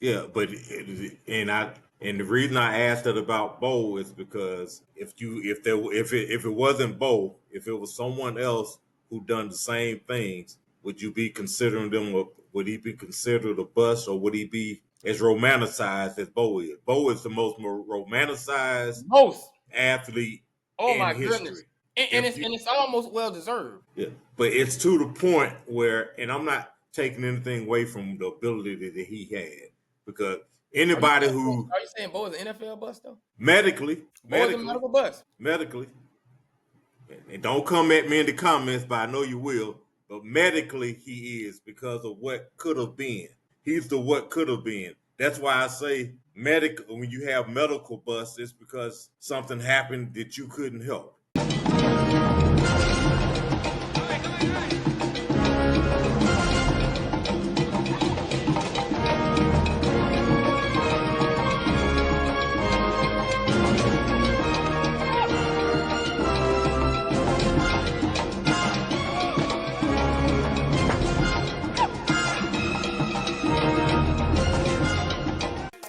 Yeah, but and the reason I asked it about Bo is because if it wasn't Bo, if it was someone else who done the same things, would you be considering them? Would he be considered a bust, or would he be as romanticized as Bo is? Bo is the most romanticized Most. athlete Oh in my goodness. history. And If it's you, and it's almost well deserved. yeah, but it's to the point where, and I'm not taking anything away from the ability that he had, because Are you anybody saying who Bo is an NFL bust though? medically, Bo is a medical bust. medically, and don't come at me in the comments, but I know you will. But medically, he is because of what could have been. He's the what could have been. That's why I say medical. When you have medical busts, it's because something happened that you couldn't help.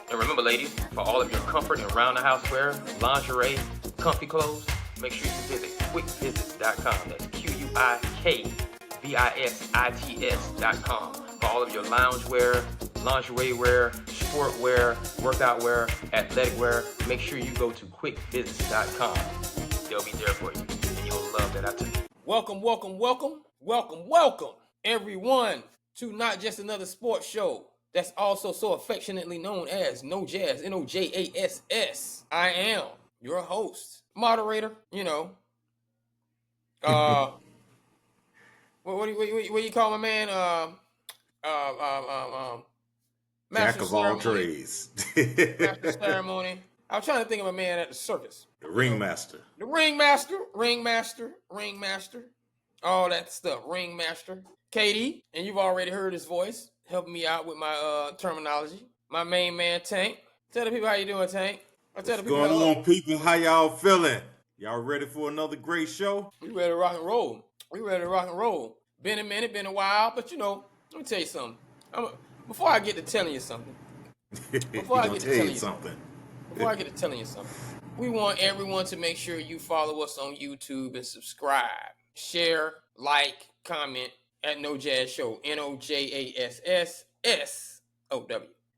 And remember, ladies, for all of your comfort and round the house wear, lingerie, comfy clothes, make sure you visit quickvisits.com. That's QUICVISITS.com. For all of your lounge wear, lingerie wear, sport wear, workout wear, athletic wear, make sure you go to quickvisits.com. They'll be there for you, and you'll love that I tell you. Welcome, everyone, to not just another sports show that's also so affectionately known as Nojass, Nojass. I am your host, moderator. What do you call my man? Master Jack of all ceremony. trades. Master ceremony. I was trying to think of a man at the circus. The ringmaster. The ringmaster. All that stuff. Ringmaster. Katie, and you've already heard his voice helping me out with my terminology. My main man, Tank. Tell the people how you doing, Tank. What's going on, people? How y'all feeling? Y'all ready for another great show? We ready to rock and roll. Been a minute, been a while, but let me tell you something. Before I get to telling you something, we want everyone to make sure you follow us on YouTube and subscribe, share, like, comment at Nojass Show, NOJASSSOW.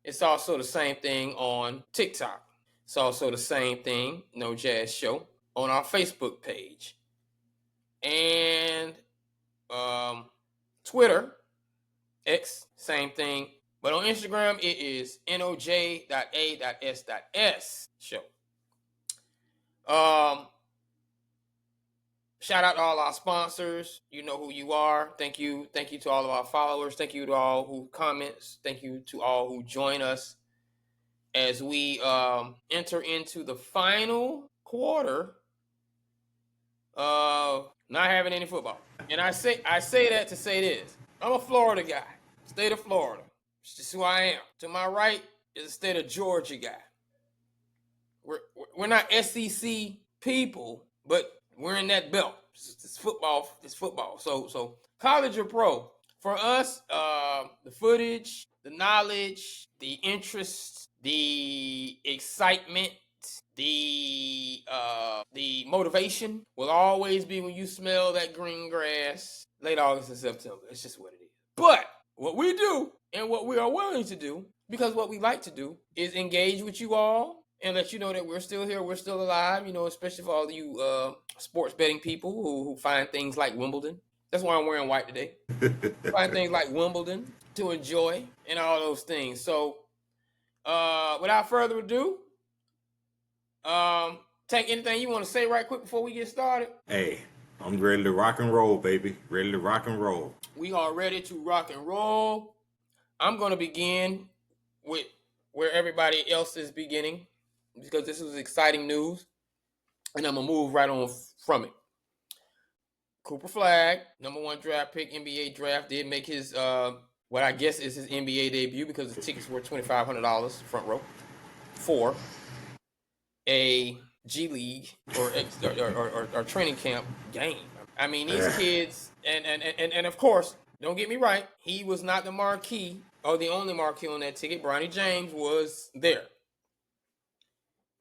It's also the same thing on TikTok. It's also the same thing, Nojass Show, on our Facebook page. And Twitter, X, same thing. But on Instagram, it is NOJ.A.S.S show. Shout out to all our sponsors. You know who you are. Thank you to all of our followers. Thank you to all who comments. Thank you to all who join us as we enter into the final quarter of not having any football. And I say that to say this. I'm a Florida guy. State of Florida. It's just who I am. To my right is the state of Georgia guy. We're not SEC people, but we're in that belt. It's football. So college or pro. For us, the footage, the knowledge, the interest, the excitement, the motivation will always be when you smell that green grass late August and September. It's just what it is. But what we do and what we are willing to do, because what we like to do is engage with you all and let you know that we're still here, we're still alive, especially for all you sports betting people who find things like Wimbledon. That's why I'm wearing white today. Find things like Wimbledon to enjoy and all those things. So without further ado, Tank, anything you want to say right quick before we get started? Hey, I'm ready to rock and roll, baby. Ready to rock and roll. We are ready to rock and roll. I'm going to begin with where everybody else is beginning because this is exciting news, and I'm going to move right on from it. Cooper Flagg, #1 draft pick, NBA draft, did make his, what I guess is his NBA debut because the tickets were $2,500 front row for a G League or training camp game. I mean, these kids, and of course, don't get me right, he was not the marquee the only marquee on that ticket. Bronny James was there,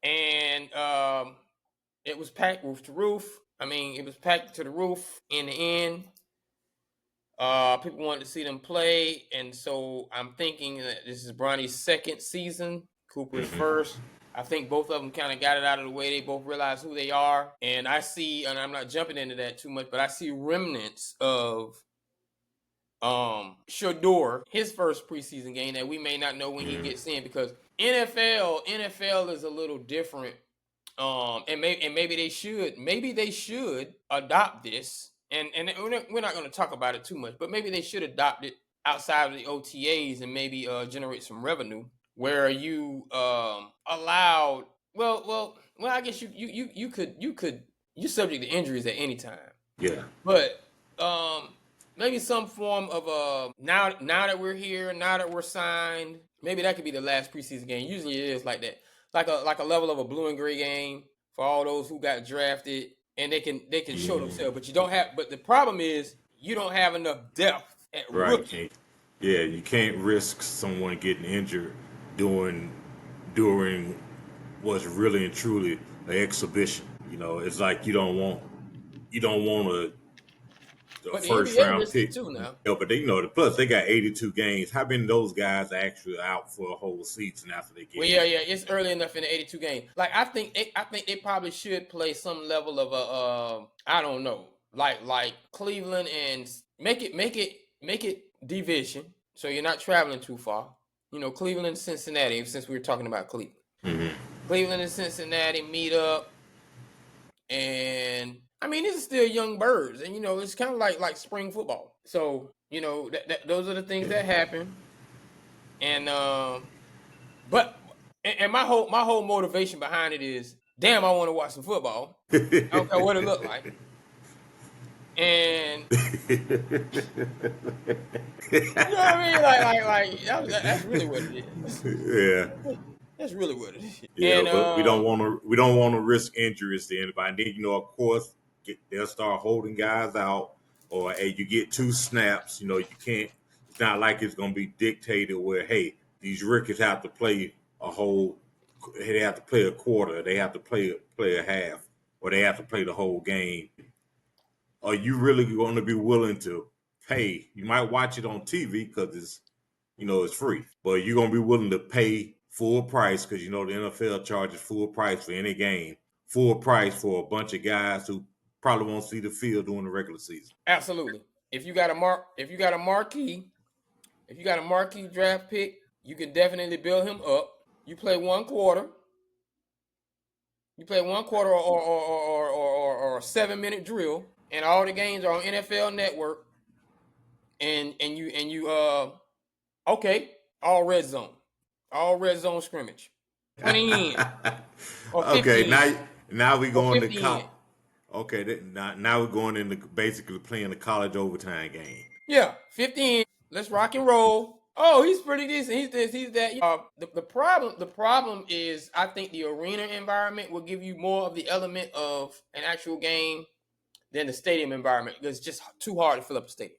and it was packed roof to roof. I mean, it was packed to the roof in the end. People wanted to see them play, and so I'm thinking that this is Bronny's second season. Cooper's first. I think both of them kind of got it out of the way. They both realize who they are, and I see, and I'm not jumping into that too much, but I see remnants of Sheudor, his first preseason game that we may not know when he gets in, because NFL is a little different. And maybe they should adopt this, and we're not going to talk about it too much, but maybe they should adopt it outside of the OTAs and maybe generate some revenue where you allowed. Well, I guess you could you're subject to injuries at any time. Yeah. But maybe some form of now that we're here, now that we're signed, maybe that could be the last preseason game. Usually it is like that. Like a level of a blue and gray game for all those who got drafted, and they can show themselves. But you don't have. But the problem is you don't have enough depth at rookie. Yeah, you can't risk someone getting injured during what's really and truly an exhibition. You know, it's like you don't want a But the first NBA round risks it pick. too now. Yeah, but plus they got 82 games. How many of those guys are actually out for a whole season after they get? Well, yeah, it's early enough in the 82 game. Like I think they probably should play some level of a I don't know, like Cleveland, and make it division, so you're not traveling too far. You know, Cleveland and Cincinnati, since we were talking about Cleveland. Cleveland and Cincinnati meet up, and I mean, these are still young birds, and you know, it's kind of like spring football. So you know, those are the things that happen, and but my whole motivation behind it is, damn, I want to watch some football. I don't care what it look like, and you know what I mean, like that's really what it is. Yeah. That's really what it is. Yeah, And but we don't want to risk injuries to anybody. And then, you know, of course, they'll start holding guys out, or hey, you get 2 snaps. You know, you can't. It's not like it's going to be dictated where, hey, these rookies have to play a whole. They have to play a quarter. They have to play a half, or they have to play the whole game. Are you really going to be willing to pay? You might watch it on TV because it's free, but you're going to be willing to pay full price because, you know, the NFL charges full price for any game, full price for a bunch of guys who probably won't see the field during the regular season. Absolutely. If you got a marquee draft pick, you can definitely build him up. You play one quarter. Or a 7-minute drill, and all the games are on NFL Network. And you okay, all red zone scrimmage, 20 in or 15. Okay, now we going to now we're going into basically playing the college overtime game. Yeah, 15. Let's rock and roll. Oh, he's pretty decent. He's this, he's that. The problem is, I think the arena environment will give you more of the element of an actual game than the stadium environment, because it's just too hard to fill up a stadium.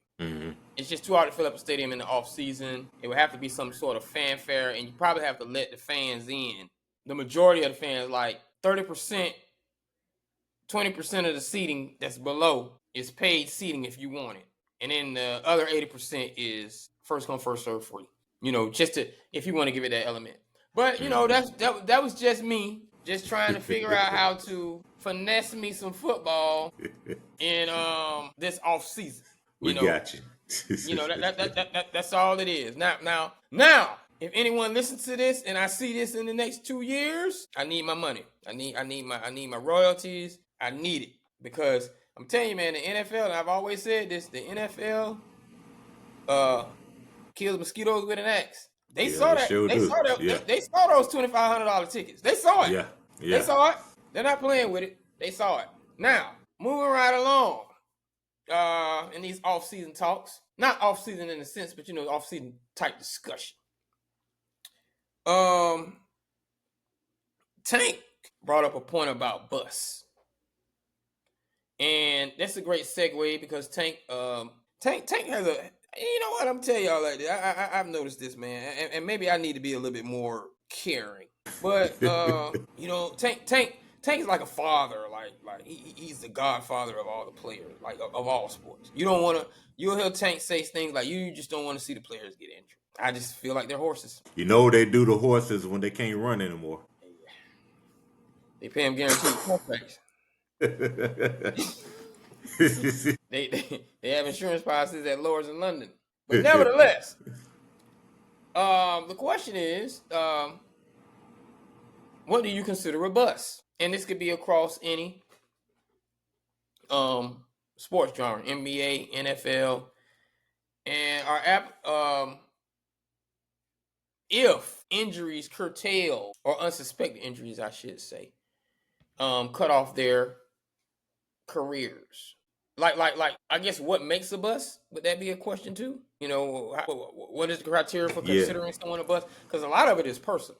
It's just too hard to fill up a stadium in the off season. It would have to be some sort of fanfare, and you probably have to let the fans in. The majority of the fans, like 30%, 20% of the seating that's below is paid seating if you want it. And then the other 80% is first come, first serve free. You know, just if you want to give it that element. But you know, that was just me, just trying to figure out how to finesse me some football in this off season. We got you. You know, that's all it is. Now, if anyone listens to this and I see this in the next 2 years, I need my money. I need my royalties. I need it, because I'm telling you, man, the NFL, and I've always said this, the NFL kills mosquitoes with an axe. They saw that. Sure they saw that. Yeah. They saw those $2,500 tickets. They saw it. Yeah. They saw it. They're not playing with it. They saw it. Now, moving right along, in these off-season talks, not off-season in a sense, but, you know, off-season type discussion. Tank brought up a point about bus. And that's a great segue, because Tank has You know what? I'm telling y'all like that. I've noticed this, man, and maybe I need to be a little bit more caring. But you know, Tank is like a father. Like he's the godfather of all the players, like of all sports. You don't want to. You'll hear Tank say things like you just don't want to see the players get injured. I just feel like they're horses. You know they do the horses when they can't run anymore. They pay them guaranteed contracts. They have insurance policies at Lords in London. But nevertheless, the question is, what do you consider a bust? And this could be across any sports genre, NBA, NFL, and our app. If injuries curtail or unsuspected injuries, I should say, cut off their careers. Like, I guess what makes a bust? Would that be a question too? You know, what is the criteria for Yeah. considering someone a bust? Because a lot of it is personal.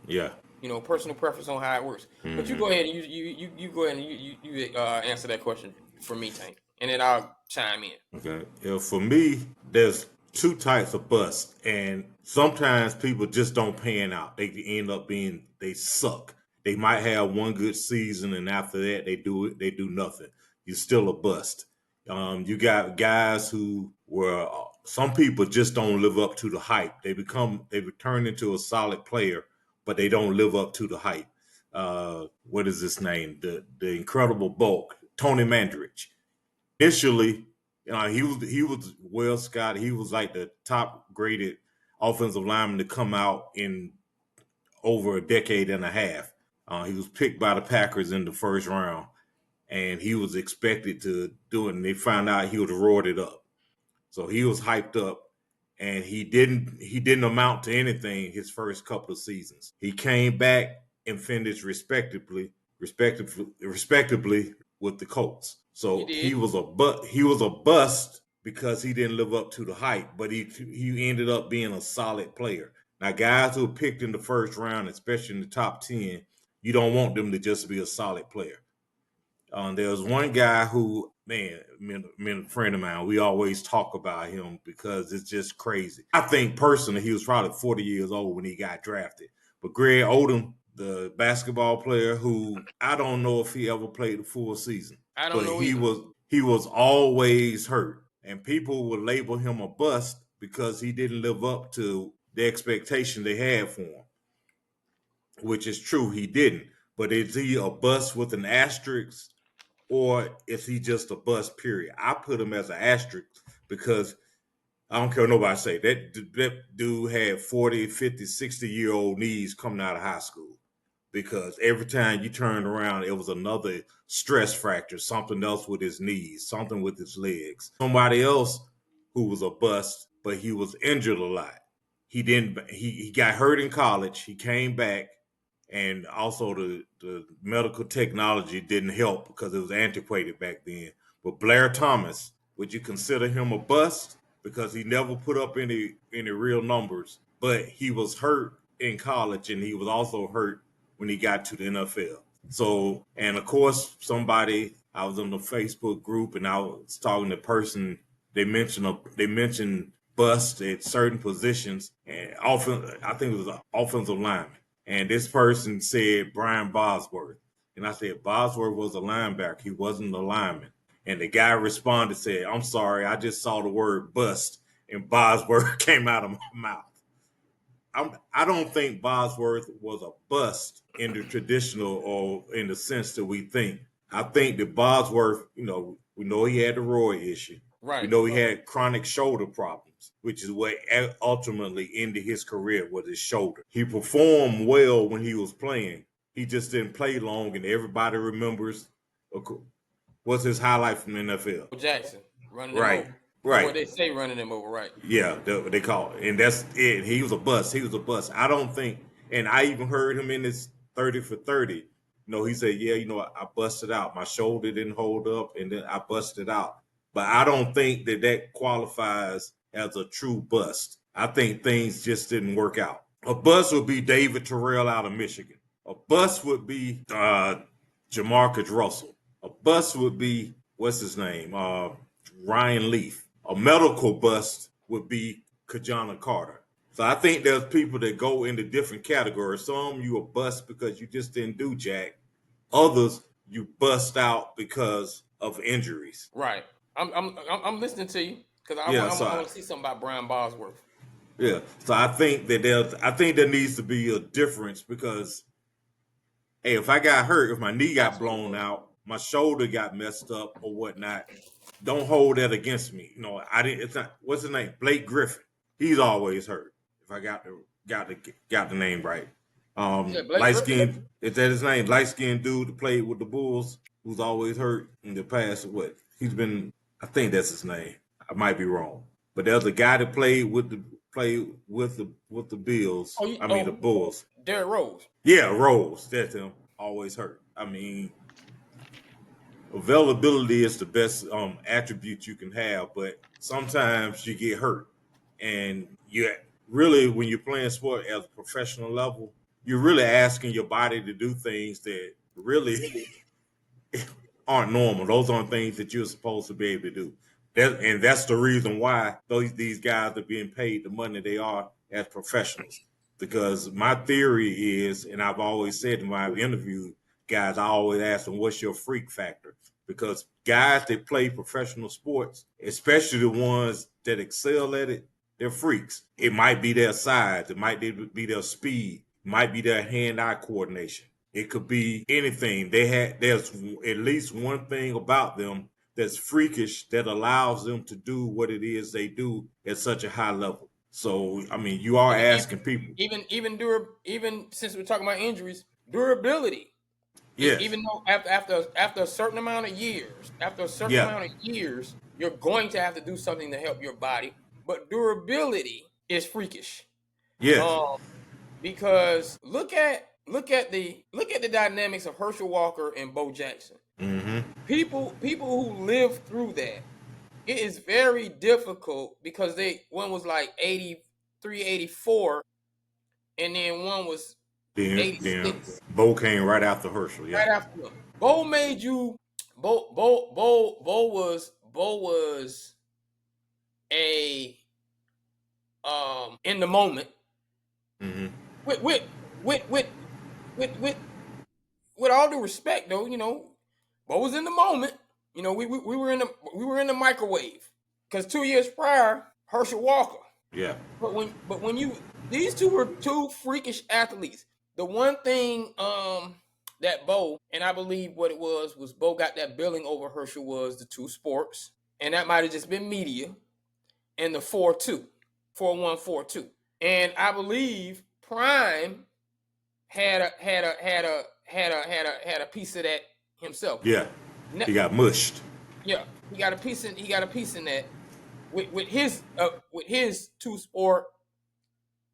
Yeah. You know, personal preference on how it works. But you go ahead and you go ahead and you answer that question for me, Tank, and then I'll chime in. Okay. Yeah, for me, there's two types of busts, and sometimes people just don't pan out. They end up being they suck. They might have one good season, and after that, they do nothing. You're still a bust. You got guys who were some people just don't live up to the hype. They return into a solid player, but they don't live up to the hype. What is his name? The incredible bulk, Tony Mandrich. Initially, he was well scouted. He was like the top graded offensive lineman to come out in over a decade and a half. He was picked by the Packers in the first round, and he was expected to do it. And they found out he was roided up, so he was hyped up, and he didn't amount to anything his first couple of seasons. He came back and finished respectably with the Colts. He So did. he was a bust because he didn't live up to the hype, but he ended up being a solid player. Now, guys who are picked in the first round, especially in the top 10, you don't want them to just be a solid player. There was one guy who, man, a friend of mine, we always talk about him because it's just crazy. I think personally, he was probably 40 years old when he got drafted. But Greg Odom, the basketball player, who I don't know if he ever played a full season, I don't but know either. he was always hurt, and people would label him a bust because he didn't live up to the expectation they had for him, which is true, he didn't. But is he a bust with an asterisk, or is he just a bust, period? I put him as an asterisk because I don't care what nobody say. That dude had 40, 50, 60-year-old knees coming out of high school because every time you turned around, it was another stress fracture, something else with his knees, something with his legs. Somebody else who was a bust, but he was injured a lot. He didn't. He got hurt in college. He came back, and also the medical technology didn't help because it was antiquated back then. But Blair Thomas, would you consider him a bust because he never put up any real numbers, but he was hurt in college and he was also hurt when he got to the NFL. So, and of course, I was in the Facebook group and I was talking to a person. They mentioned bust at certain positions, and often I think it was an offensive lineman. And this person said Brian Bosworth, and I said Bosworth was a linebacker. He wasn't a lineman. And the guy responded, said, "I'm sorry, I just saw the word bust, and Bosworth came out of my mouth." I don't think Bosworth was a bust in the traditional or in the sense that we think. I think that Bosworth, we know he had the Roy issue. We Right. know he had chronic shoulder problems, which is what ultimately ended his career with his shoulder. He performed well when he was playing. He just didn't play long, and everybody remembers what's his highlight from the NFL. Jackson running him Right, over. Or what right. they say running him over, right? Yeah, they call it. And that's it. He was a bust. He was a bust. I don't think, and I even heard him in his 30 for 30. He said, yeah, I busted out. My shoulder didn't hold up, and then I busted out. But I don't think that qualifies as a true bust. I think things just didn't work out. A bust would be David Terrell out of Michigan. A bust would be Jamarcus Russell. A bust would be, what's his name? Ryan Leaf. A medical bust would be Kajana Carter. So I think there's people that go into different categories. Some you a bust because you just didn't do jack. Others you bust out because of injuries. Right. I'm listening to you because Yeah, I want to see something about Brian Bosworth. yeah. So I think there needs to be a difference because hey, if I got hurt, if my knee got blown Absolutely. out, my shoulder got messed up or whatnot, don't hold that against me. You know, I didn't. It's not. What's his name? Blake Griffin. He's always hurt. If I got the name right. Yeah, Blake Light Griffin. skinned. Is that his name? Light skinned dude that played with the Bulls, who's always hurt in the past. What he's been. I think that's his name. I might be wrong, but there's a guy that played with the Bills. I mean the Bulls. Derrick Rose. Yeah, Rose. That's him. Always hurt. I mean, availability is the best attribute you can have, but sometimes you get hurt, and you really when you're playing sport at a professional level, you're really asking your body to do things that really aren't normal. Those aren't things that you're supposed to be able to do. And that's the reason why these guys are being paid the money they are as professionals. Because my theory is, and I've always said in my interview, guys, I always ask them, what's your freak factor? Because guys that play professional sports, especially the ones that excel at it, they're freaks. It might be their size, it might be their speed, it might be their hand-eye coordination. It could be anything. There's at least one thing about them that's freakish that allows them to do what it is they do at such a high level. So I mean, you are asking people. Even since we're talking about injuries, durability. Yes. Even though after a certain amount of Yeah. years, you're going to have to do something to help your body. But durability is freakish. Yes. Um, because look at the dynamics of Herschel Walker and Bo Jackson. Mm-hmm. People who live through that, it is very difficult because one was like 83, 84, and then one was Then 86 Bo came right after Herschel. Yeah. right after him. Bo made you Bo was a in the moment Mm-hmm. with with with with with with, with all due respect though, Bo was in the moment. We were in the microwave because 2 years prior, Herschel Walker. Yeah. But when these two were two freakish athletes. The one thing that Bo, and I believe what it was Bo got that billing over Herschel was the two sports, and that might have just been media and the 4-2, 4-1-4-2. And I believe Prime had a piece of that himself. Yeah. He got mushed. Yeah, he got a piece in that with his two sport,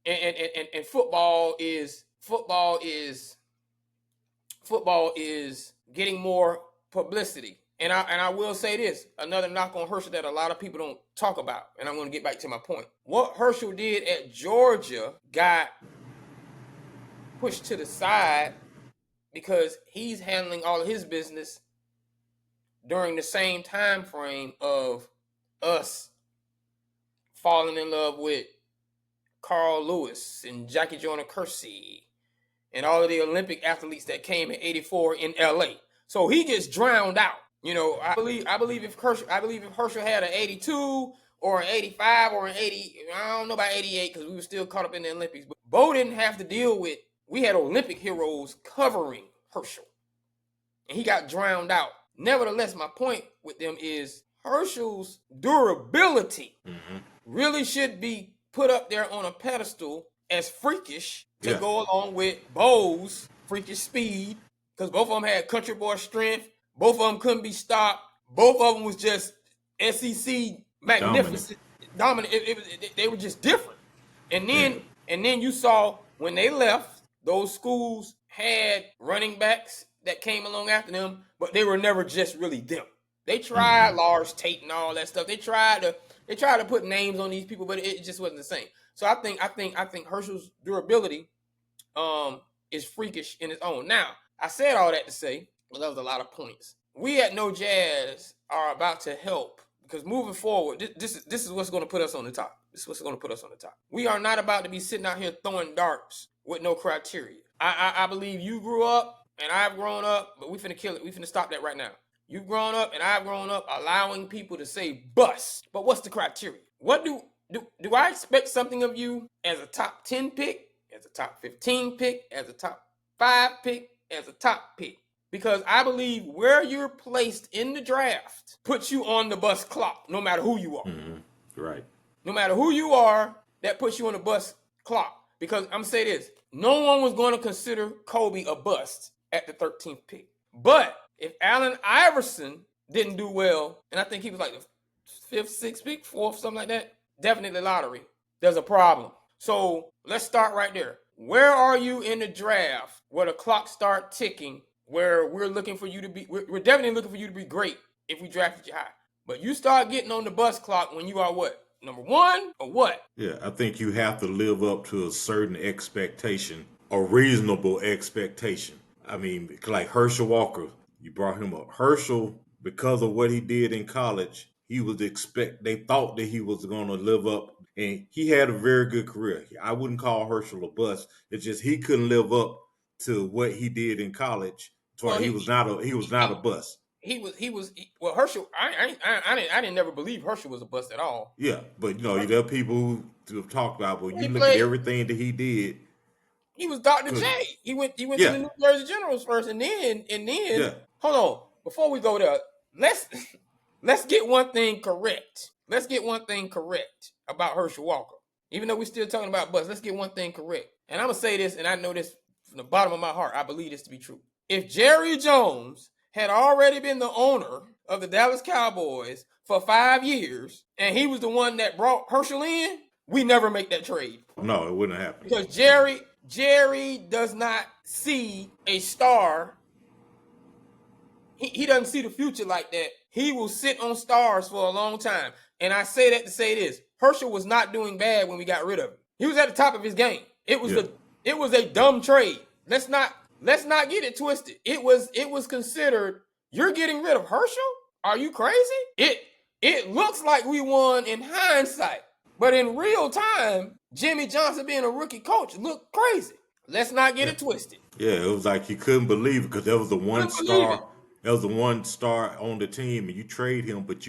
and football is getting more publicity. And I will say this, another knock on Herschel that a lot of people don't talk about, and I'm going to get back to my point. What Herschel did at Georgia got pushed to the side because he's handling all of his business during the same time frame of us falling in love with Carl Lewis and Jackie Joyner Kersee and all of the Olympic athletes that came in '84 in LA. So he gets drowned out. I believe if Herschel had an 82 or an 85 or an 80, I don't know about 88 because we were still caught up in the Olympics. But Bo didn't have to deal with. We had Olympic heroes covering Herschel, and he got drowned out. Nevertheless, my point with them is Herschel's durability really should be put up there on a pedestal as freakish to go along with Bo's freakish speed, because both of them had country boy strength. Both of them couldn't be stopped. Both of them was just SEC magnificent, dominant. They were just different. And then you saw when they left, those schools had running backs that came along after them, but they were never just really them. They tried Lars Tate and all that stuff. They tried to put names on these people, but it just wasn't the same. So I think Herschel's durability is freakish in its own. Now, I said all that to say, well, that was a lot of points. We at Nojass are about to help because moving forward, this is what's going to put us on the top. This is what's going to put us on the top. We are not about to be sitting out here throwing darts with no criteria. I believe you grew up and I've grown up, but we finna kill it. We finna stop that right now. You've grown up and I've grown up allowing people to say bust. But what's the criteria? What do I expect something of you as a top 10 pick, as a top 15 pick, as a top 5 pick, as a top pick? Because I believe where you're placed in the draft puts you on the bus clock, no matter who you are. Mm-hmm. Right. No matter who you are, that puts you on the bus clock. Because I'm going to say this. No one was going to consider Kobe a bust at the 13th pick. But if Allen Iverson didn't do well, and I think he was like the 5th, 6th pick, 4th, something like that, definitely lottery, there's a problem. So let's start right there. Where are you in the draft where the clock start ticking, where we're looking for you to be, we're definitely looking for you to be great if we drafted you high. But you start getting on the bus clock when you are what? Number 1 or what? Yeah, I think you have to live up to a certain expectation, a reasonable expectation. I mean, like Herschel Walker, you brought him up. Herschel, because of what he did in college, they thought that he was going to live up, and he had a very good career. I wouldn't call Herschel a bust. It's just he couldn't live up to what he did in college. So he was not a bust. Well, Herschel, I didn't never believe Herschel was a bust at all. Yeah, but there are people who have talked about, well, you look played, at everything that he did. He was Dr. J. He went to the New Jersey Generals first, and then hold on. Before we go there, let's get one thing correct. Let's get one thing correct about Herschel Walker. Even though we're still talking about busts, let's get one thing correct. And I'm gonna say this, and I know this from the bottom of my heart. I believe this to be true. If Jerry Jones had already been the owner of the Dallas Cowboys for 5 years, and he was the one that brought Herschel in, we never make that trade. No, it wouldn't happen. Because Jerry does not see a star. He doesn't see the future like that. He will sit on stars for a long time. And I say that to say this. Herschel was not doing bad when we got rid of him. He was at the top of his game. It was a dumb trade. Let's not get it twisted. It was considered, you're getting rid of Herschel? Are you crazy? It looks like we won in hindsight. But in real time, Jimmy Johnson being a rookie coach looked crazy. Let's not get it twisted. Yeah, it was like you couldn't believe it because there was the one star. There was the one star on the team, and you trade him, but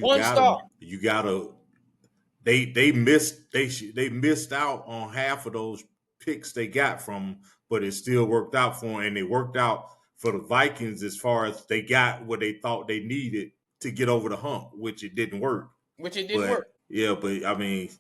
they missed out on half of those picks they got from him, but it still worked out for them, and it worked out for the Vikings as far as they got what they thought they needed to get over the hump, which it didn't work. Yeah, but I mean,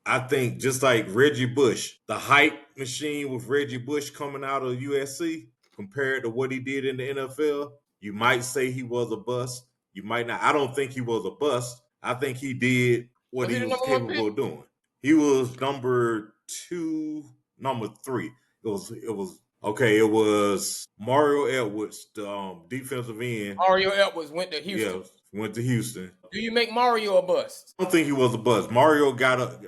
I think just like Reggie Bush, the hype machine with Reggie Bush coming out of USC compared to what he did in the NFL, you might say he was a bust. You might not. I don't think he was a bust. I think he did what he was capable of doing. He was number 2, number 3. It was Mario Edwards, the defensive end. Mario Edwards went to Houston. Yeah, went to Houston. Do you make Mario a bust? I don't think he was a bust. Mario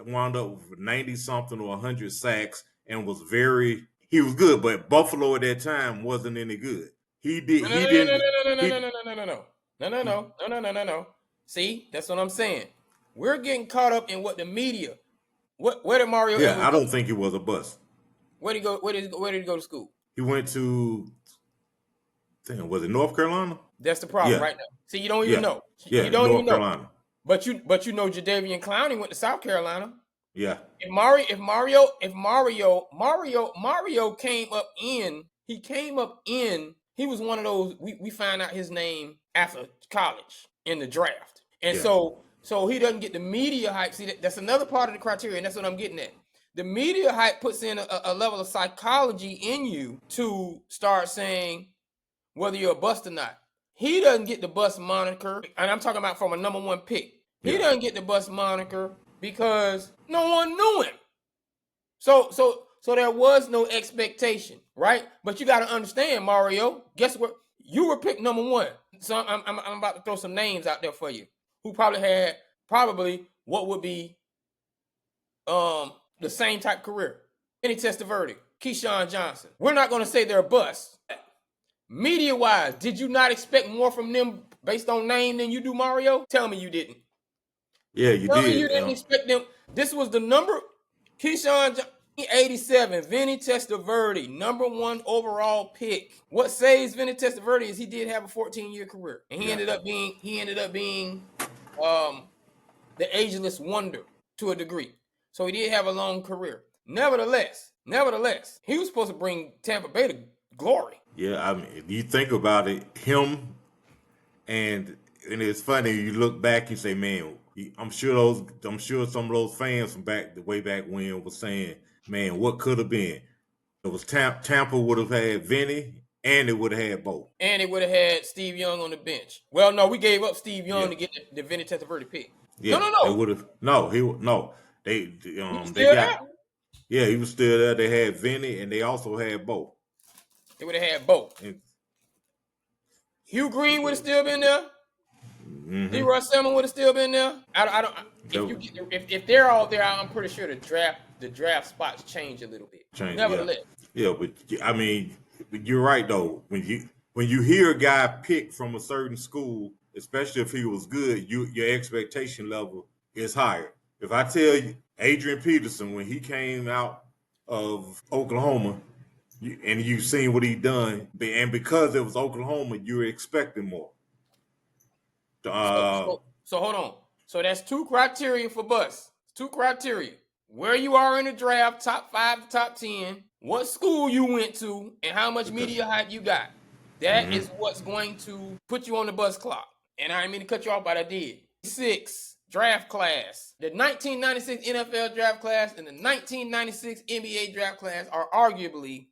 wound up with 90-something or 100 sacks and he was good, but Buffalo at that time wasn't any good. No. See, that's what I'm saying. We're getting caught up in what the media. Where did Mario? Yeah, I don't think he was a bust. Where did he go? Where did he go to school? He went to, was it North Carolina? That's the problem right now. See, you don't even know. Yeah, you don't North even know. Carolina. But you know Jadeveon Clowney went to South Carolina. Yeah. If Mario came up in, he was one of those, we find out his name after college in the draft. And so he doesn't get the media hype. See, that's another part of the criteria, and that's what I'm getting at. The media hype puts in a level of psychology in you to start saying whether you're a bust or not. He doesn't get the bust moniker, and I'm talking about from a number 1 pick. He doesn't get the bust moniker because no one knew him. So there was no expectation, right? But you got to understand, Mario, guess what? You were picked number 1. So I'm about to throw some names out there for you who probably had what would be the same type career. Any Testaverde, Keyshawn Johnson. We're not going to say they're a bust. Media-wise, did you not expect more from them based on name than you do Mario? Tell me you didn't. Yeah, you Telling you did. didn't expect them. This was the number. Keyshawn 87, Vinny Testaverde, number 1 overall pick. What saves Vinny Testaverde is he did have a 14-year career, and he ended up being the ageless wonder to a degree. So he did have a long career. Nevertheless, he was supposed to bring Tampa Bay to glory. Yeah, I mean, if you think about it, him and it's funny. You look back, you say, "Man, I'm sure some of those fans from way back when was saying, man, what could have been? It was Tampa would have had Vinny, and it would have had both, and it would have had Steve Young on the bench. Well, no, we gave up Steve Young to get the Vinny Testaverde pick. Yeah, they No. would have. No. They He was they still got. there. Yeah, he was still there. They had Vinny, and they also had both. They would have had both. And, Hugh Green would have still been there. Leroy Selman would have still been there. I don't. If they're all there, I'm pretty sure the draft spots change a little bit. Nevertheless, yeah, but I mean, you're right though. When you hear a guy pick from a certain school, especially if he was good, your expectation level is higher. If I tell you Adrian Peterson when he came out of Oklahoma, and you've seen what he done, and because it was Oklahoma, you were expecting more. so hold on. So that's 2 criteria for bus. 2 criteria: where you are in the draft, top 5, top 10, what school you went to, and how much media hype you got. That is what's going to put you on the bus clock. And I didn't mean to cut you off, but I did. 6 draft class. The 1996 NFL draft class and the 1996 NBA draft class are arguably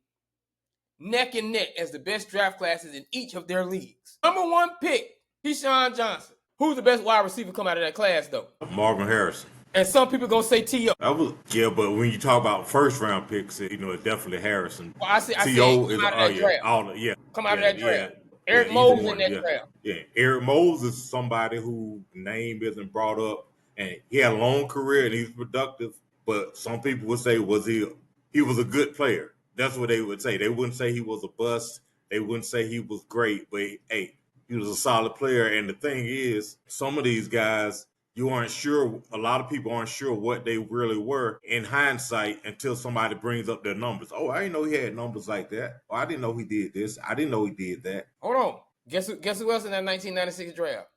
neck and neck as the best draft classes in each of their leagues. Number 1 pick, Keyshawn Johnson. Who's the best wide receiver come out of that class, though? Marvin Harrison. And some people gonna say T.O. But when you talk about first round picks, it's definitely Harrison. Well, I said T.O. is come out of that draft. Come out of that draft. Eric Moses in that draft. Yeah, Eric Moses is somebody whose name isn't brought up, and he had a long career and he's productive. But some people would say, he was a good player. That's what they would say. They wouldn't say he was a bust. They wouldn't say he was great. But hey, he was a solid player. And the thing is, some of these guys, you aren't sure. A lot of people aren't sure what they really were in hindsight until somebody brings up their numbers. Oh, I didn't know he had numbers like that. Oh, I didn't know he did this. I didn't know he did that. Hold on. Guess who else in that 1996 draft?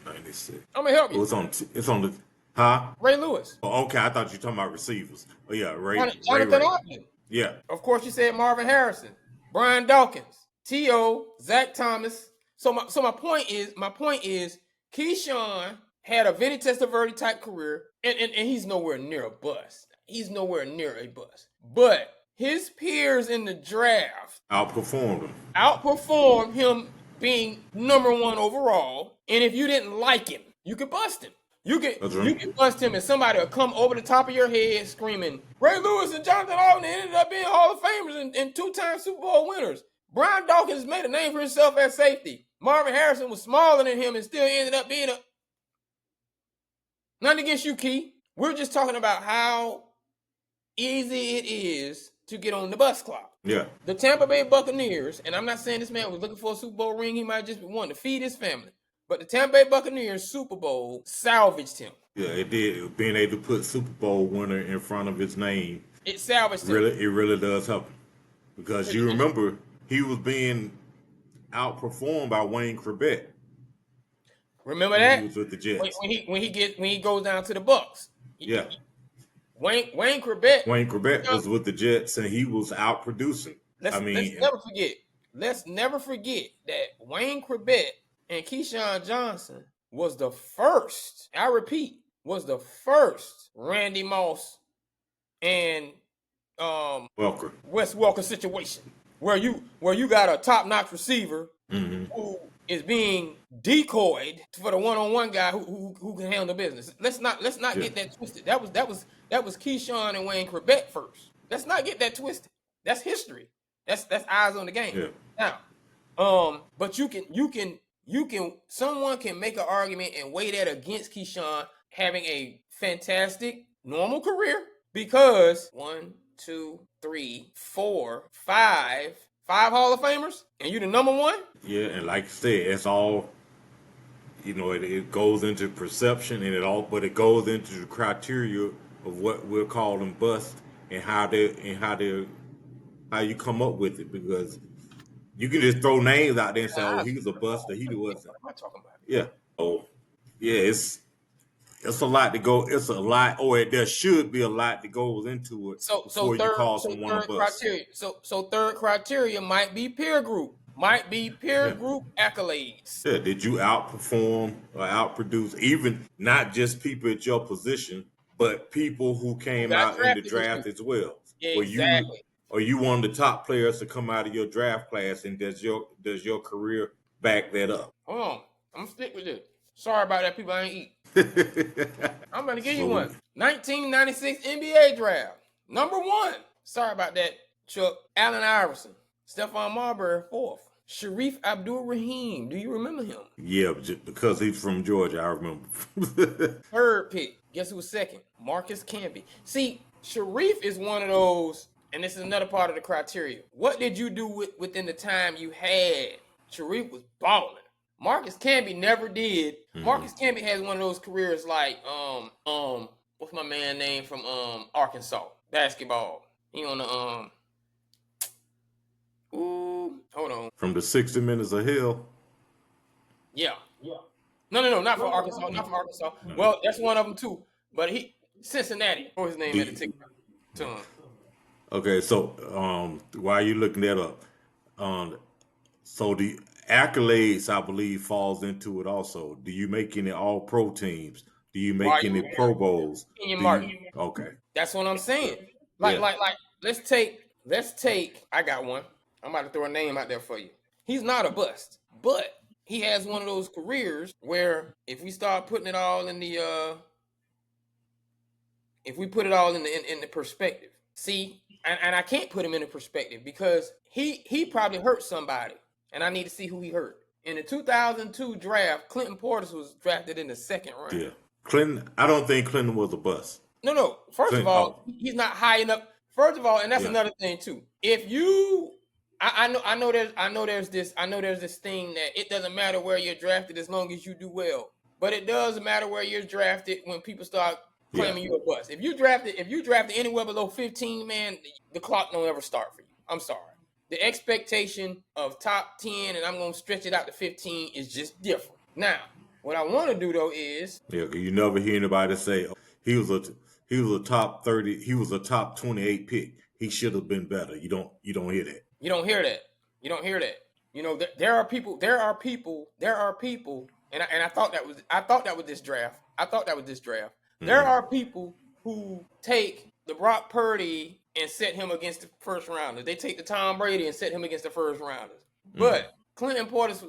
96. I'm gonna help you. It's on the. Huh? Ray Lewis. Oh, okay, I thought you were talking about receivers. Oh yeah, Jonathan Ogden. Yeah. Of course, you said Marvin Harrison, Brian Dawkins, T.O., Zach Thomas. So my point is, Keyshawn had a Vinny Testaverde type career, and he's nowhere near a bust. He's nowhere near a bust. But his peers in the draft outperformed him being number 1 overall. And if you didn't like him, you could bust him. You can bust him, and somebody will come over the top of your head screaming, Ray Lewis and Jonathan Ogden ended up being Hall of Famers and 2-time Super Bowl winners. Brian Dawkins made a name for himself at safety. Marvin Harrison was smaller than him and still ended up being a... Nothing against you, Key. We're just talking about how easy it is to get on the bus clock. Yeah. The Tampa Bay Buccaneers, and I'm not saying this man was looking for a Super Bowl ring. He might just be one to feed his family. But the Tampa Bay Buccaneers Super Bowl salvaged him. Yeah, it did. Being able to put Super Bowl winner in front of his name, it salvaged him. It really does help him. Because you remember, he was being outperformed by Wayne Corbett. Remember that? He was with the Jets. When he goes down to the Bucs. Yeah. Wayne Corbett was with the Jets, and he was outproducing. Let's never forget that Wayne Corbett and Keyshawn Johnson was the first, I repeat, Randy Moss and Wes Welker situation where you got a top-notch receiver who is being decoyed for the one-on-one guy who can handle the business. Let's not get that twisted. That was Keyshawn and Wayne Corbett first. Let's not get that twisted. That's history. That's eyes on the game. Yeah. Now, but someone can make an argument and weigh that against Keyshawn having a fantastic normal career because 1, 2, 3, 4, 5 Hall of Famers and you the number 1. Yeah, and like you said, it's all it goes into perception and but it goes into the criteria of what we're calling bust and how you come up with it, because you can just throw names out there and say, oh, he was a bust or he wasn't. What am I talking about? Yeah. Oh, yeah, it's a lot to go. It's a lot, or there should be a lot that goes into it before you call someone a third bust. criteria. So third criteria might be peer group. Might be peer Yeah. group accolades. Yeah. Did you outperform or outproduce even not just people at your position, but people who Who came got out in the drafted with you? draft as well? Exactly. Or you one of the top players to come out of your draft class, and does your career back that up? Hold on. I'm gonna stick with this. Sorry about that, people. I ain't eat. I'm gonna give you So one. 1996 NBA draft. Number 1. Sorry about that, Chuck. Allen Iverson. Stephon Marbury, 4th. Sharif Abdul-Rahim. Do you remember him? yeah, because he's from Georgia, I remember. 3rd pick. Guess who was 2nd? Marcus Camby. See, Sharif is one of those, and this is another part of the criteria. What did you do within the time you had? Sharif was balling. Marcus Camby never did. Marcus Camby has one of those careers like what's my man name from Arkansas basketball? He on the hold on. From the 60 Minutes of Hell. Yeah. No, not from Arkansas. Not from Arkansas. Well, that's one of them too. But he Cincinnati. What was his name at the TikTok? Okay, so while you looking that up, so the accolades, I believe, falls into it also. Do you make any All Pro teams? Do you make any Pro Bowls? Kenyon Martin. Okay. That's what I'm saying. Yeah. Like let's take I got one. I'm about to throw a name out there for you. He's not a bust, but he has one of those careers where if we start putting it all in the if we put it all in the perspective. See, and I can't put him in the perspective because he probably hurt somebody, and I need to see who he hurt. In the 2002 draft, Clinton Portis was drafted in the 2nd round. Yeah. Clinton, I don't think Clinton was a bust. No. First Clinton, of all, he's not high enough. First of all, and that's another thing too. If you I know there's this thing that it doesn't matter where you're drafted as long as you do well. But it does matter where you're drafted when people start claiming you a bust. If you drafted anywhere below 15, man, the clock don't ever start for you. I'm sorry. The expectation of top 10, and I'm gonna stretch it out to 15, is just different. Now, what I want to do though is you never hear anybody say, oh, he was a top 30, he was a top 28 pick. He should have been better. You don't hear that. You don't hear that. You know, there are people, and I thought that was this draft. There are people who take the Brock Purdy and set him against the first rounders. They take the Tom Brady and set him against the first rounders. But Clinton Portis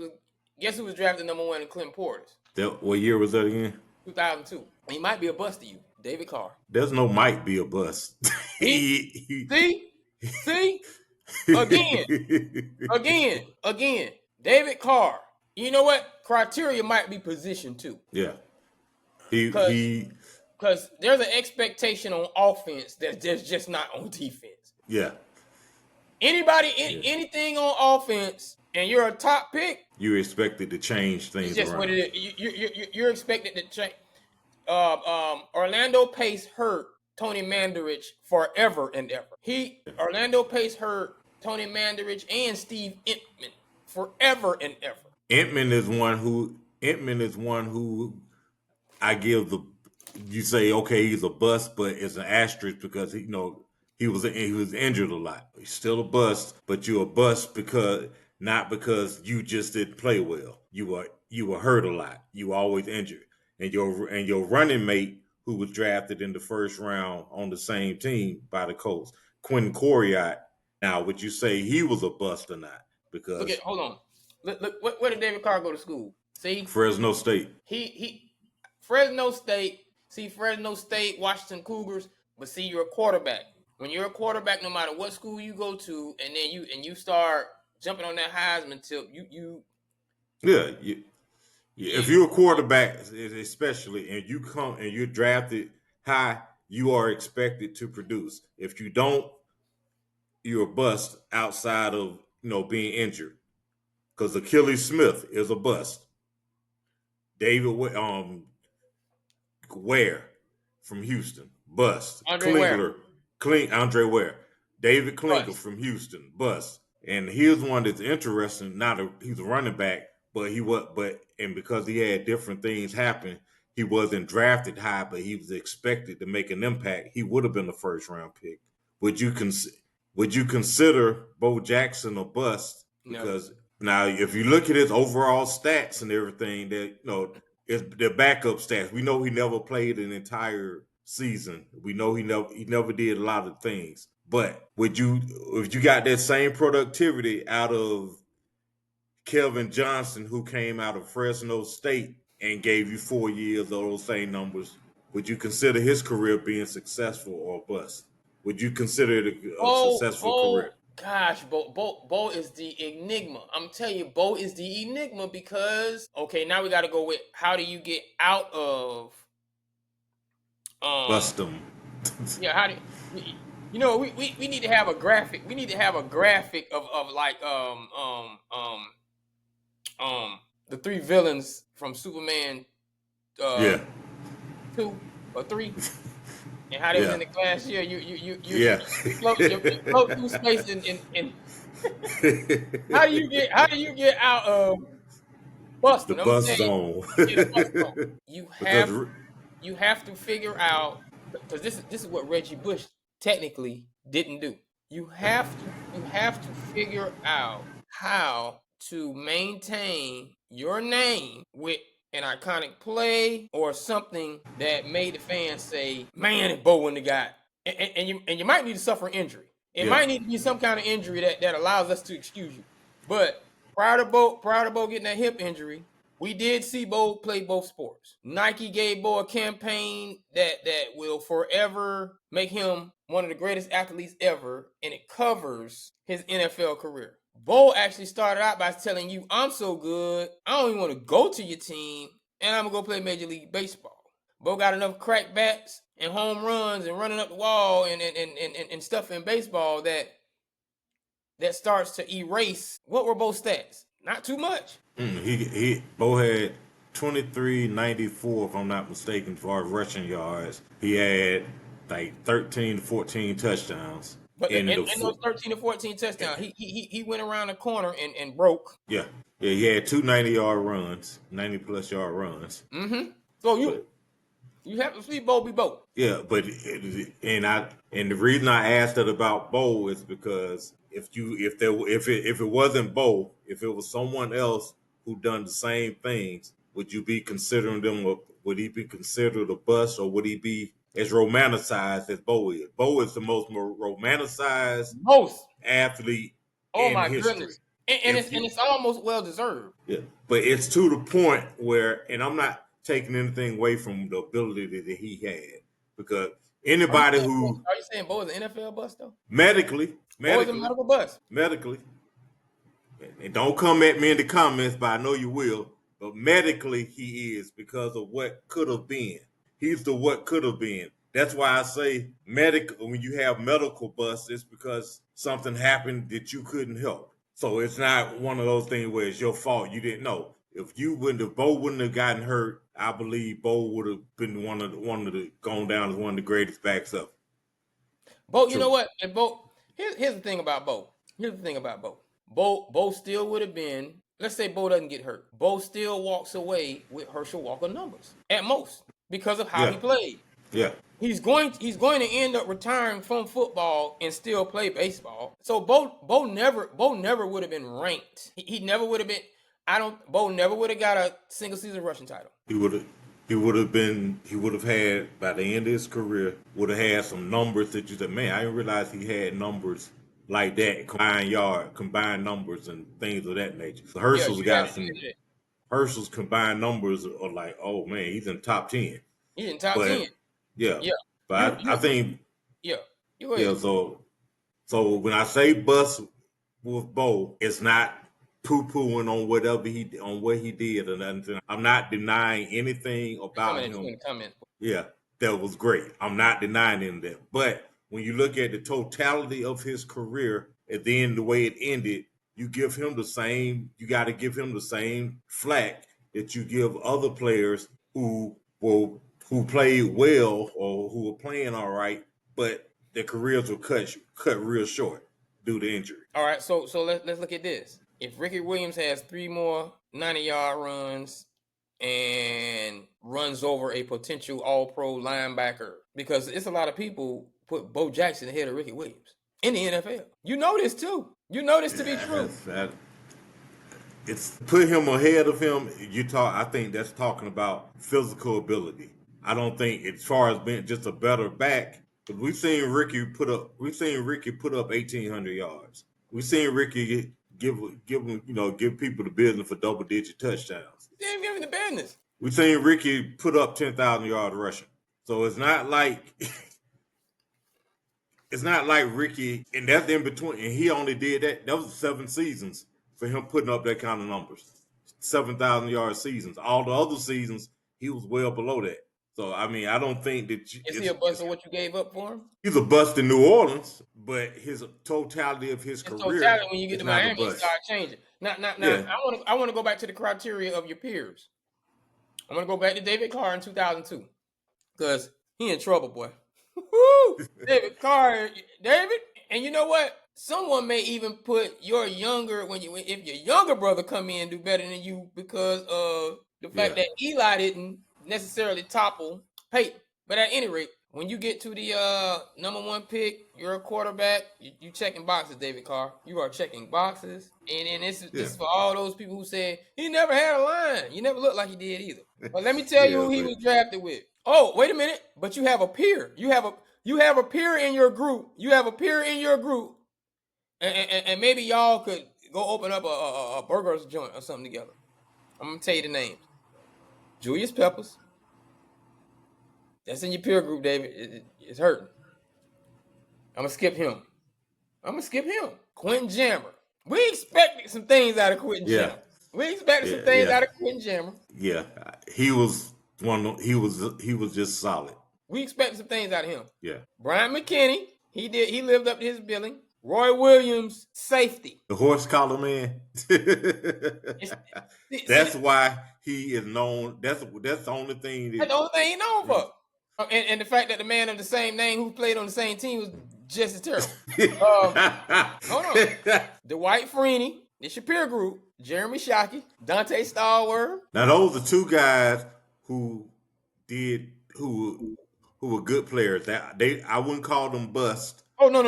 guess who was drafted number 1 in Clinton Portis? What year was that again? 2002. He might be a bust to you, David Carr. There's no might be a bust. See? Again. David Carr. You know what? Criteria might be position too. Yeah. Because there's an expectation on offense that there's just not on defense. Yeah. Anything on offense, and you're a top pick, you're expected to change things. It's just around. what it is. You're expected to change. Orlando Pace hurt Tony Mandarich forever and ever. Orlando Pace hurt Tony Mandarich and Steve Entman forever and ever. Entman is one who I give you say, okay, he's a bust, but it's an asterisk because he was injured a lot. He's still a bust, but you're a bust not because you just didn't play well. You were hurt a lot. You were always injured, and your running mate, who was drafted in the first round on the same team by the Colts, Quentin Coriat. Now, would you say he was a bust or not? Because hold on. Look, where did David Carr go to school? See, Fresno State. Fresno State. See, Fresno State, Washington Cougars. But see, you're a quarterback. When you're a quarterback, no matter what school you go to, and then you start jumping on that Heisman tip, if you're a quarterback, especially, and you come and you're drafted high, you are expected to produce. If you don't, you're a bust outside of being injured. Because Achilles Smith is a bust. David Ware from Houston, bust. Andre Ware, Andre Ware. David Klinger bust. from Houston, bust. And here's one that's interesting. He's a running back, but and because he had different things happen, he wasn't drafted high, but he was expected to make an impact. He would have been the first round pick. Would you consider Bo Jackson a bust? Never. Because now, if you look at his overall stats and everything, that it's the backup stats. We know he never played an entire season. We know he never did a lot of things. But if you got that same productivity out of Kelvin Johnson, who came out of Fresno State and gave you 4 years of those same numbers, would you consider his career being successful or bust? Would you consider it a successful career? Gosh, Bo is the enigma. I'm telling you, Bo is the enigma because now we got to go with how do you get out of Bust them. how do we need to have a graphic. We need to have a graphic of like the three villains from Superman Yeah. 2 or 3 and how they was in the class. Yeah, you float through space and how do you get out of The busting? I'm bus saying zone. the bus zone. Because You have to figure out because this is what Reggie Bush technically didn't do. You have to figure out how to maintain your name with an iconic play or something that made the fans say, "Man, if Bo wouldn't have got," and you might need to suffer injury. It might need to be some kind of injury that allows us to excuse you. But prior to Bo getting that hip injury, we did see Bo play both sports. Nike gave Bo a campaign that will forever make him one of the greatest athletes ever, and it covers his NFL career. Bo actually started out by telling you, "I'm so good, I don't even want to go to your team, and I'm gonna go play Major League Baseball." Bo got enough crack bats and home runs and running up the wall and stuff in baseball that starts to erase what were Bo's stats. Not too much. Bo had 2394, if I'm not mistaken, for rushing yards. He had like 13 to 14 touchdowns. But in those 13 to 14 touchdowns, he went around the corner and broke. Yeah. He had two 90-yard runs, 90-plus yard runs. Mm-hmm. So you have to see Bo be Bo. Yeah, but and the reason I asked that about Bo is because if it wasn't Bo, if it was someone else who done the same things, would you be considering them? Would he be considered a bust, or would he be as romanticized as Bo is? Bo is the most romanticized athlete Oh in my history. goodness. And it's almost well deserved. Yeah, but it's to the point where, and I'm not taking anything away from the ability that he had, because anybody Are you saying Bo is an NFL bust though? medically, Bo is a medical bust. and don't come at me in the comments, but I know you will. But medically, he is, because of what could have been. He's the what could have been. That's why I say when you have medical busts, it's because something happened that you couldn't help. So it's not one of those things where it's your fault. You didn't know. If Bo wouldn't have gotten hurt, I believe Bo would have been gone down as one of the greatest backs up. Bo, you know what? And Bo, here's the thing about Bo. Bo still would have been. Let's say Bo doesn't get hurt. Bo still walks away with Herschel Walker numbers at most because of how he played. Yeah. He's going to end up retiring from football and still play baseball. So Bo never would have been ranked. He never would have been. Bo never would have got a single season rushing title. He would have had, by the end of his career, would have had some numbers that you said, man, I didn't realize he had numbers like that, combined numbers and things of that nature. So Herschel's combined numbers are like, oh man, he's in top 10. He's in top 10. Yeah. But I think you go ahead. So when I say bust with Bo, it's not poo-pooing on what he did or nothing. I'm not denying anything about him. Yeah, that was great. I'm not denying him that. But when you look at the totality of his career, and then the way it ended, you got to give him the same flack that you give other players who played well or who were playing all right, but their careers were cut real short due to injury. All right, so let's look at this. If Ricky Williams has 3 more 90-yard runs and runs over a potential All-Pro linebacker, because it's a lot of people put Bo Jackson ahead of Ricky Williams in the NFL. You know this too. You know this to be true. It's put him ahead of him. I think that's talking about physical ability. I don't think, as far as being just a better back, but we've seen Ricky put up 1,800 yards. We've seen Ricky give people the business for double-digit touchdowns. He ain't giving the business. We've seen Ricky put up 10,000 yards rushing. So it's not like Ricky, and that's in between. And he only did that. That was 7 seasons for him putting up that kind of numbers. 7,000 yard seasons. All the other seasons, he was well below that. So, I mean, I don't think that... Is he a bust of what you gave up for him? He's a bust in New Orleans, but his totality of his career... Totality, when you get to Miami, you start changing. Now, yeah. I want to go back to the criteria of your peers. I'm going to go back to David Carr in 2002. Because he in trouble, boy. David Carr, David, and you know what? Someone may even put if your younger brother come in and do better than you because of the fact that Eli didn't necessarily topple Peyton. But at any rate, when you get to the number 1 pick, you're a quarterback. You checking boxes, David Carr. You are checking boxes, and this is for all those people who say he never had a line. You never looked like he did either. But let me tell you who he was drafted with. Oh, wait a minute! But you have a peer. You have a peer in your group. You have a peer in your group, and maybe y'all could go open up a burgers joint or something together. I'm gonna tell you the names. Julius Peppers. That's in your peer group, David. It's hurting. I'm gonna skip him. Quentin Jammer. We expected some things out of Quentin Jammer. Out of Quentin Jammer. Yeah, he was he was just solid. We expected some things out of him. Yeah. Brian McKinney, he lived up to his billing. Roy Williams, safety. The horse collar man. That's why he is known. That's the only thing. That's the only thing he's known for. And the fact that the man of the same name who played on the same team was just as terrible. Hold on. Dwight Freeney, the Shapiro Group, Jeremy Shockey, Dante Stallworth. Now those are 2 guys who were good players. I wouldn't call them bust. Oh no.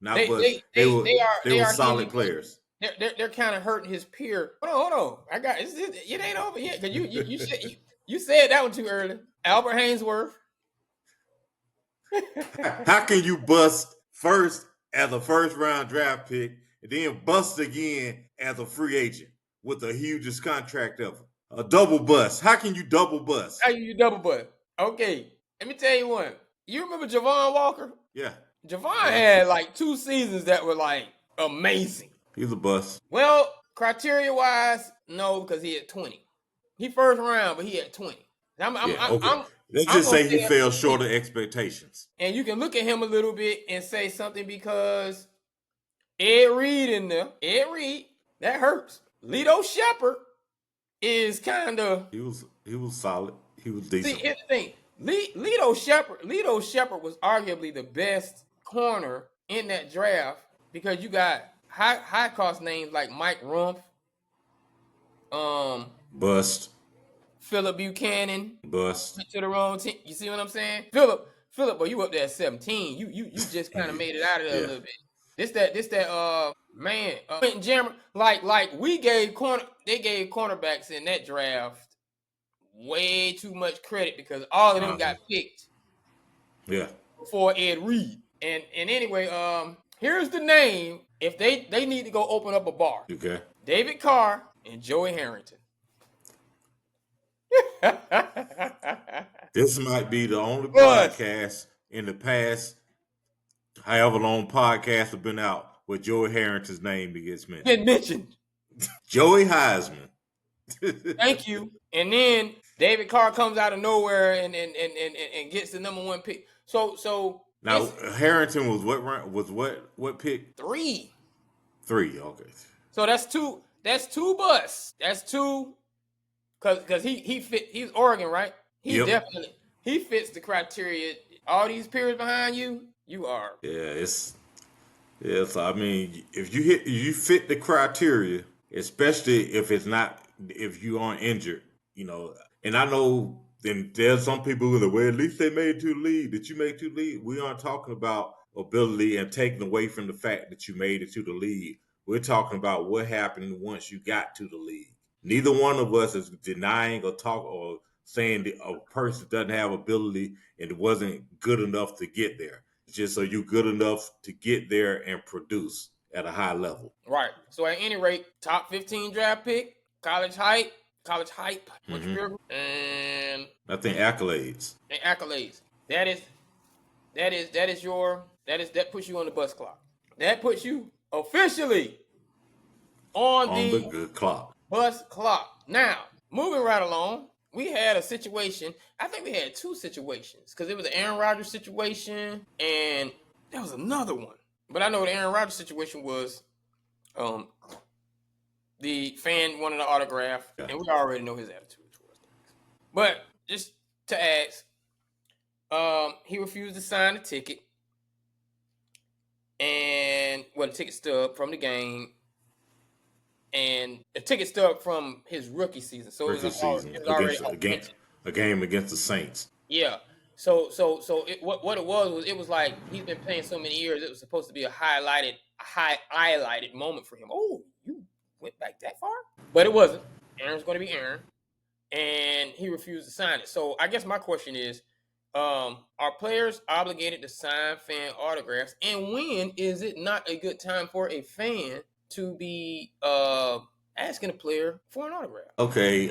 Not bust. They were solid players. They're kind of hurting his peer. Hold on. I got it ain't over yet because you said that one too early. Albert Hainsworth. How can you bust first as a first-round draft pick and then bust again as a free agent with the hugest contract ever? A double bust. How can you double bust? Okay, let me tell you one. You remember Javon Walker? Yeah. Javon had like 2 seasons that were like amazing. He's a bust. Well, criteria-wise, no, because he had 20. He first round, but he had 20. Let's just say he fell short of expectations. And you can look at him a little bit and say something because Ed Reed in there. Ed Reed, that hurts. Lito Shepherd is kind of... He was solid. He was decent. See, here's the thing. Lito Shepherd was arguably the best corner in that draft because you got high cost names like Mike Rumpf, bust. Philip Buchanan, bust. Went to the wrong team. You see what I'm saying? Philip, boy, you up there at 17. You just kind of made it out of there a little bit. This that man, Quentin Jammer, like they gave cornerbacks in that draft way too much credit because all of them got picked. Yeah. For Ed Reed. And anyway, here's the name. If they need to go open up a bar. Okay. David Carr and Joey Harrington. This might be the only podcast in the past, however long podcasts have been out, where Joey Harrington's name gets mentioned. Joey Heisman. Thank you. And then David Carr comes out of nowhere and gets the number 1 pick. So now Harrington was what round? Was what pick? 3. 3. Okay. So that's two busts. That's 2 because he fit. He's Oregon, right? He Yep. definitely he fits the criteria. All these peers behind you, you are. Yeah, so I mean, if you fit the criteria, especially if you aren't injured, you know. And I know then there's some people who are like, well, at least they made it to the league. Did you make it to the league? We aren't talking about ability and taking away from the fact that you made it to the league. We're talking about what happened once you got to the league. Neither one of us is denying or talk or saying that a person doesn't have ability and wasn't good enough to get there. It's just so you're good enough to get there and produce at a high level. Right. So at any rate, top 15 draft pick, college hype, Mm-hmm. and I think accolades. accolades. That puts you on the bus clock. That puts you officially on On the the good clock. bus clock. Now, moving right along, we had a situation. I think we had two situations because it was an Aaron Rodgers situation and there was another one. But I know the Aaron Rodgers situation was the fan wanted an autograph, Yeah. and we already know his attitude towards things. But just to ask, he refused to sign the ticket and the ticket stub from the game, and a ticket stub from his rookie season. So Rookie season it was already against authentic. a game against the Saints. Yeah. What it was like he's been playing so many years. It was supposed to be a highlighted moment for him. Oh, you went back that far? But it wasn't. Aaron's going to be Aaron, and he refused to sign it. So I guess my question is, are players obligated to sign fan autographs? And when is it not a good time for a fan to be asking a player for an autograph? Okay,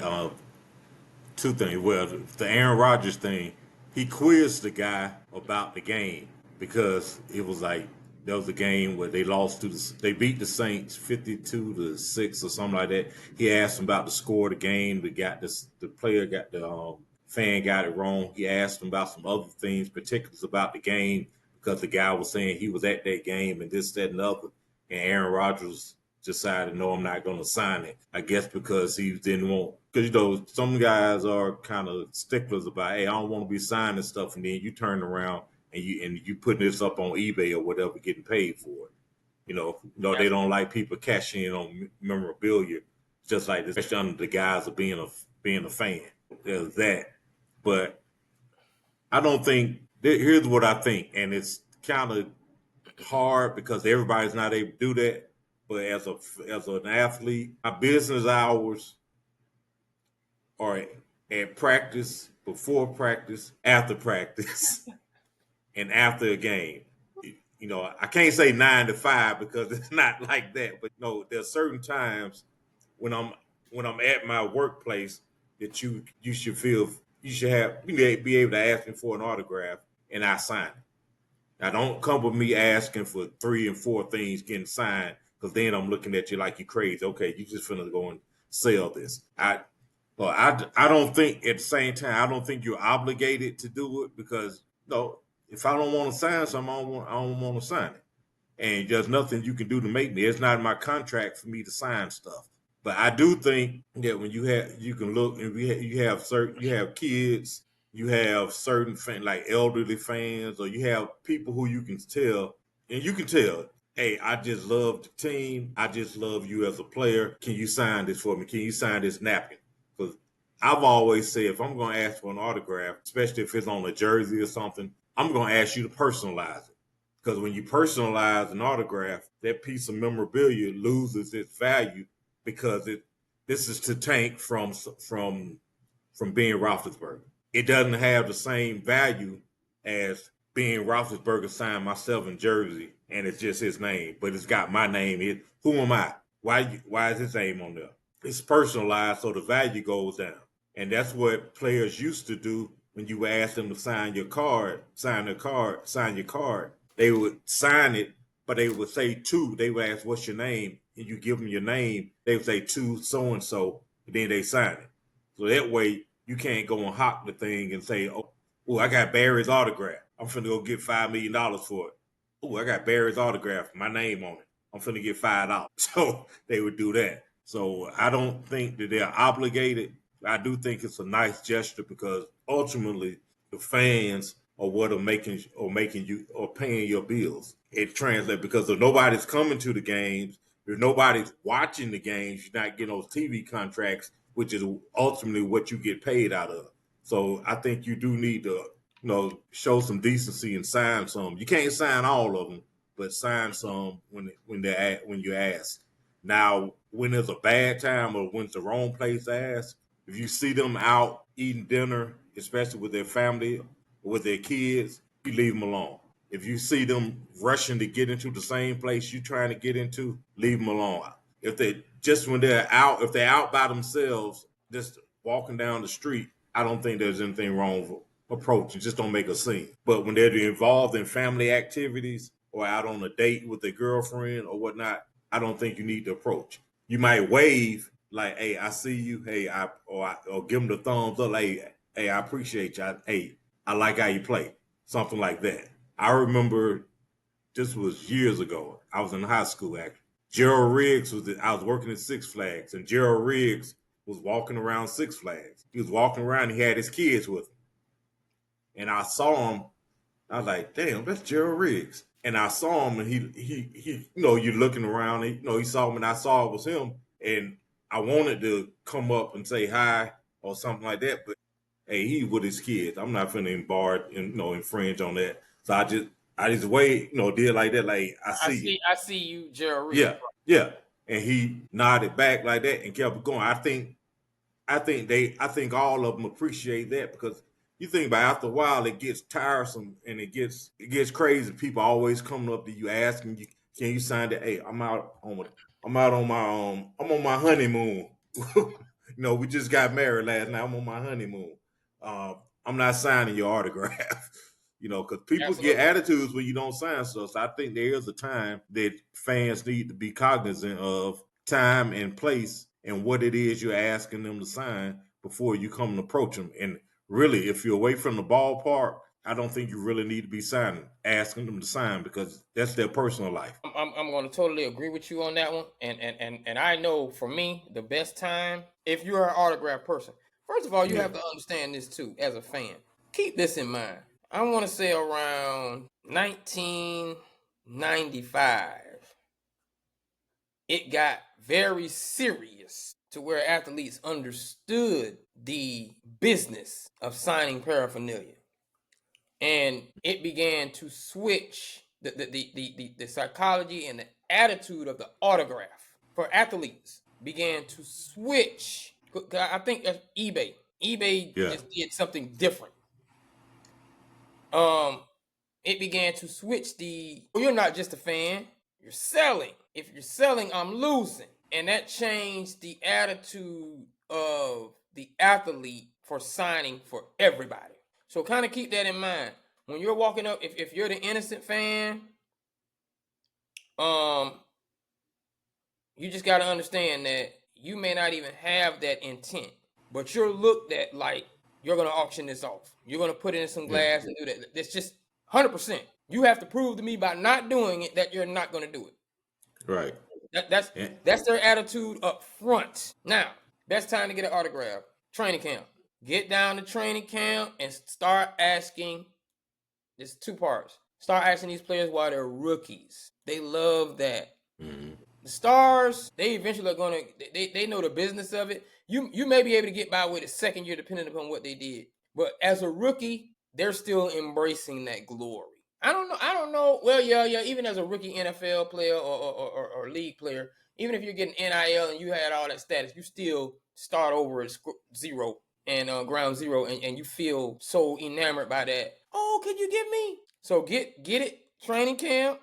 two things. Well, the Aaron Rodgers thing, he quizzed the guy about the game because it was like there was a game where they beat the Saints 52-6 or something like that. He asked him about the score of the game. The player got the fan got it wrong. He asked him about some other things, particulars about the game because the guy was saying he was at that game and this, that, and the other. And Aaron Rodgers decided, no, I'm not going to sign it. I guess because he didn't want, because some guys are kind of sticklers about, hey, I don't want to be signing stuff, and then you turn around and you putting this up on eBay or whatever, getting paid for it. They don't like people cashing in on memorabilia, just like this, especially under the guise of being a fan. There's that, but I don't think. Here's what I think, and it's kind of hard because everybody's not able to do that. But as an athlete, my business hours are at practice, before practice, after practice, and after a game. I can't say 9 to 5 because it's not like that. But no, there's certain times when I'm at my workplace that you should feel you should be able to ask me for an autograph and I sign it. Now, don't come with me asking for 3 and 4 things getting signed because then I'm looking at you like you crazy. Okay, you just finna go and sell this. I don't think at the same time I don't think you're obligated to do it because no, if I don't want to sign something, I don't want to sign it, and there's nothing you can do to make me. It's not in my contract for me to sign stuff. But I do think that when you can look and you have kids, you have certain like elderly fans, or you have people who you can tell, and you can tell, hey, I just love the team. I just love you as a player. Can you sign this for me? Can you sign this napkin? Because I've always said if I'm going to ask for an autograph, especially if it's on a jersey or something, I'm going to ask you to personalize it. Because when you personalize an autograph, that piece of memorabilia loses its value because this is to Tank from being Roethlisberger. It doesn't have the same value as being Roethlisberger signed my 7 jersey and it's just his name, but it's got my name. Who am I? Why is his name on there? It's personalized, so the value goes down. And that's what players used to do when you ask them to sign your card. They would sign it, but they would say two. They would ask, what's your name? And you give them your name. They would say two so-and-so, and then they sign it. So that way you can't go and hawk the thing and say, oh, I got Barry's autograph. I'm finna go get $5 million for it. Oh, I got Barry's autograph, my name on it. I'm finna get $5. So they would do that. So I don't think that they're obligated. I do think it's a nice gesture because ultimately the fans are what are making you or paying your bills. It translates because if nobody's coming to the games, if nobody's watching the games, you're not getting those TV contracts, which is ultimately what you get paid out of. So I think you do need to, show some decency and sign some. You can't sign all of them, but sign some when you ask. Now, when there's a bad time or when it's the wrong place to ask, if you see them out eating dinner, especially with their family, with their kids, you leave them alone. If you see them rushing to get into the same place you're trying to get into, leave them alone. If they just when they're out, if they're out by themselves, just walking down the street, I don't think there's anything wrong with approaching. Just don't make a scene. But when they're involved in family activities or out on a date with their girlfriend or whatnot, I don't think you need to approach. You might wave like, "Hey, I see you. Hey, or give them the thumbs up. Hey, I appreciate you. Hey, I like how you play." Something like that. I remember this was years ago. I was in high school actually. Gerald Riggs I was working at Six Flags, and Gerald Riggs was walking around Six Flags. He was walking around. He had his kids with him, and I saw him. I was like, "Damn, that's Gerald Riggs." And I saw him, and he you're looking around, and, he saw him, and I saw it was him, and I wanted to come up and say hi or something like that, but hey, he with his kids. I'm not finna infringe on that. So I just wait, did like that, like I see you. I see you, Gerald Reed. Yeah, yeah. And he nodded back like that and kept going. I think all of them appreciate that because you think about it, after a while it gets tiresome and it gets crazy. People always coming up to you asking you, can you sign that? Hey, I'm on my honeymoon. We just got married last night. I'm on my honeymoon. I'm not signing your autograph. Because people get Absolutely. attitudes when you don't sign stuff. So I think there is a time that fans need to be cognizant of time and place and what it is you're asking them to sign before you come and approach them. And really, if you're away from the ballpark, I don't think you really need to be asking them to sign because that's their personal life. I'm going to totally agree with you on that one. And I know for me, the best time, if you're an autograph person, first of all, you Yeah. have to understand this too as a fan. Keep this in mind. I want to say around 1995, it got very serious to where athletes understood the business of signing paraphernalia. And it began to switch the psychology and the attitude of the autograph for athletes began to switch. I think that's eBay. eBay Yeah. just did something different. It began to switch you're not just a fan, you're selling. If you're selling, I'm losing. And that changed the attitude of the athlete for signing for everybody. So kind of keep that in mind. When you're walking up, if you're the innocent fan, you just got to understand that you may not even have that intent, but you're looked at like you're going to auction this off. You're going to put it in some glass and do that. That's just 100%. You have to prove to me by not doing it that you're not going to do it. Right. That's their attitude up front. Now, best time to get an autograph, training camp. Get down to training camp and start asking. There's two parts. Start asking these players while they're rookies. They love that. Mm-hmm. The stars, they eventually are going to, they know the business of it. You may be able to get by with it second year depending upon what they did. But as a rookie, they're still embracing that glory. I don't know. Well, yeah. Even as a rookie NFL player or league player, even if you're getting NIL and you had all that status, you still start over at zero and ground zero, and you feel so enamored by that. Oh, could you give me? So get it. Training camp,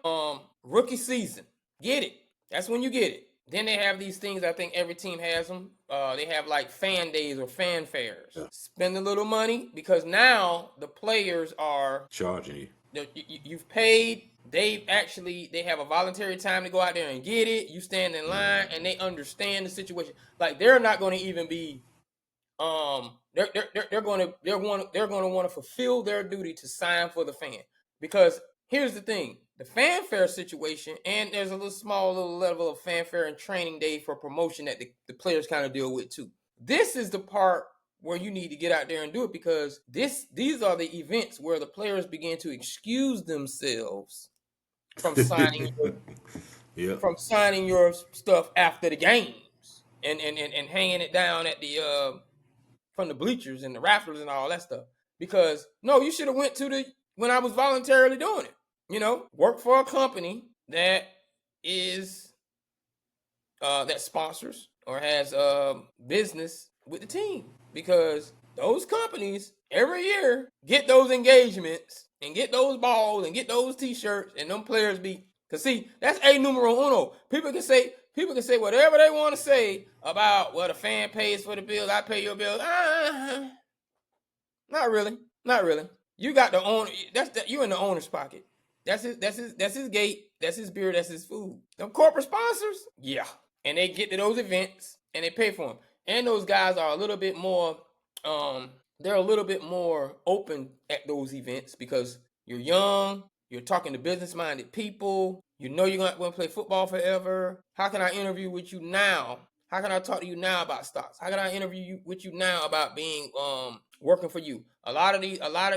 rookie season, get it. That's when you get it. Then they have these things. I think every team has them. They have like fan days or fan fairs. Yeah. Spend a little money because now the players are charging you. You've paid. They have a voluntary time to go out there and get it. You stand in line, and they understand the situation. Like they're not going to even be. They're going to want to fulfill their duty to sign for the fan because here's the thing: the fanfare situation, and there's a small level of fanfare and training day for promotion that the players kind of deal with too. This is the part where you need to get out there and do it, because these are the events where the players begin to excuse themselves from signing Yep. from signing your stuff after the games and hanging it down at the from the bleachers and the rafters and all that stuff. Because no, you should have went to the when I was voluntarily doing it. Work for a company that is that sponsors or has business with the team, because those companies every year get those engagements and get those balls and get those t-shirts, and them players be, because see, that's a numero uno. People can say whatever they want to say about, well, the fan pays for the bills, I pay your bills. Not really. You got the owner. You in the owner's pocket. That's his gate. That's his beer. That's his food. Them corporate sponsors, yeah, and they get to those events and they pay for them. And those guys are a little bit more. They're a little bit more open at those events because you're young. You're talking to business-minded people. You know you're not going to play football forever. How can I interview with you now? How can I talk to you now about stocks? How can I interview with you now about being working for you? A lot of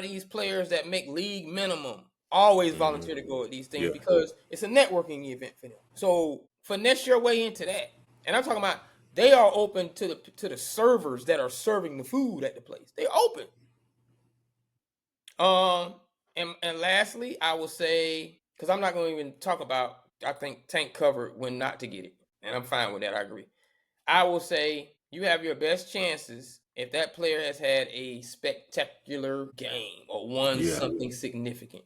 these players that make league minimum always volunteer to go at these things because it's a networking event for them. So finesse your way into that. And I'm talking about they are open to the servers that are serving the food at the place. They're open. And lastly, I will say, because I'm not going to even talk about, I think Tank covered when not to get it, and I'm fine with that. I agree. I will say you have your best chances if that player has had a spectacular game or won something significant.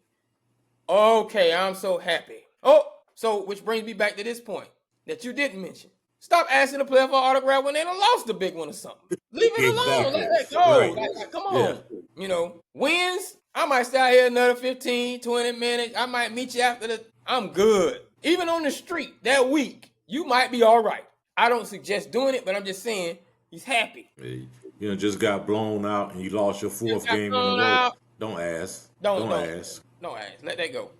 Okay, I'm so happy. Oh, so which brings me back to this point that you didn't mention. Stop asking the player for an autograph when they done lost a big one or something. Leave it alone. Let that go. Right. Like, come on. Wins, I might stay out here another 15, 20 minutes. I might meet you after I'm good. Even on the street that week, you might be all right. I don't suggest doing it, but I'm just saying he's happy. Just got blown out and you lost your fourth game in a row. Don't ask. Don't ask. Don't ask. Let that go.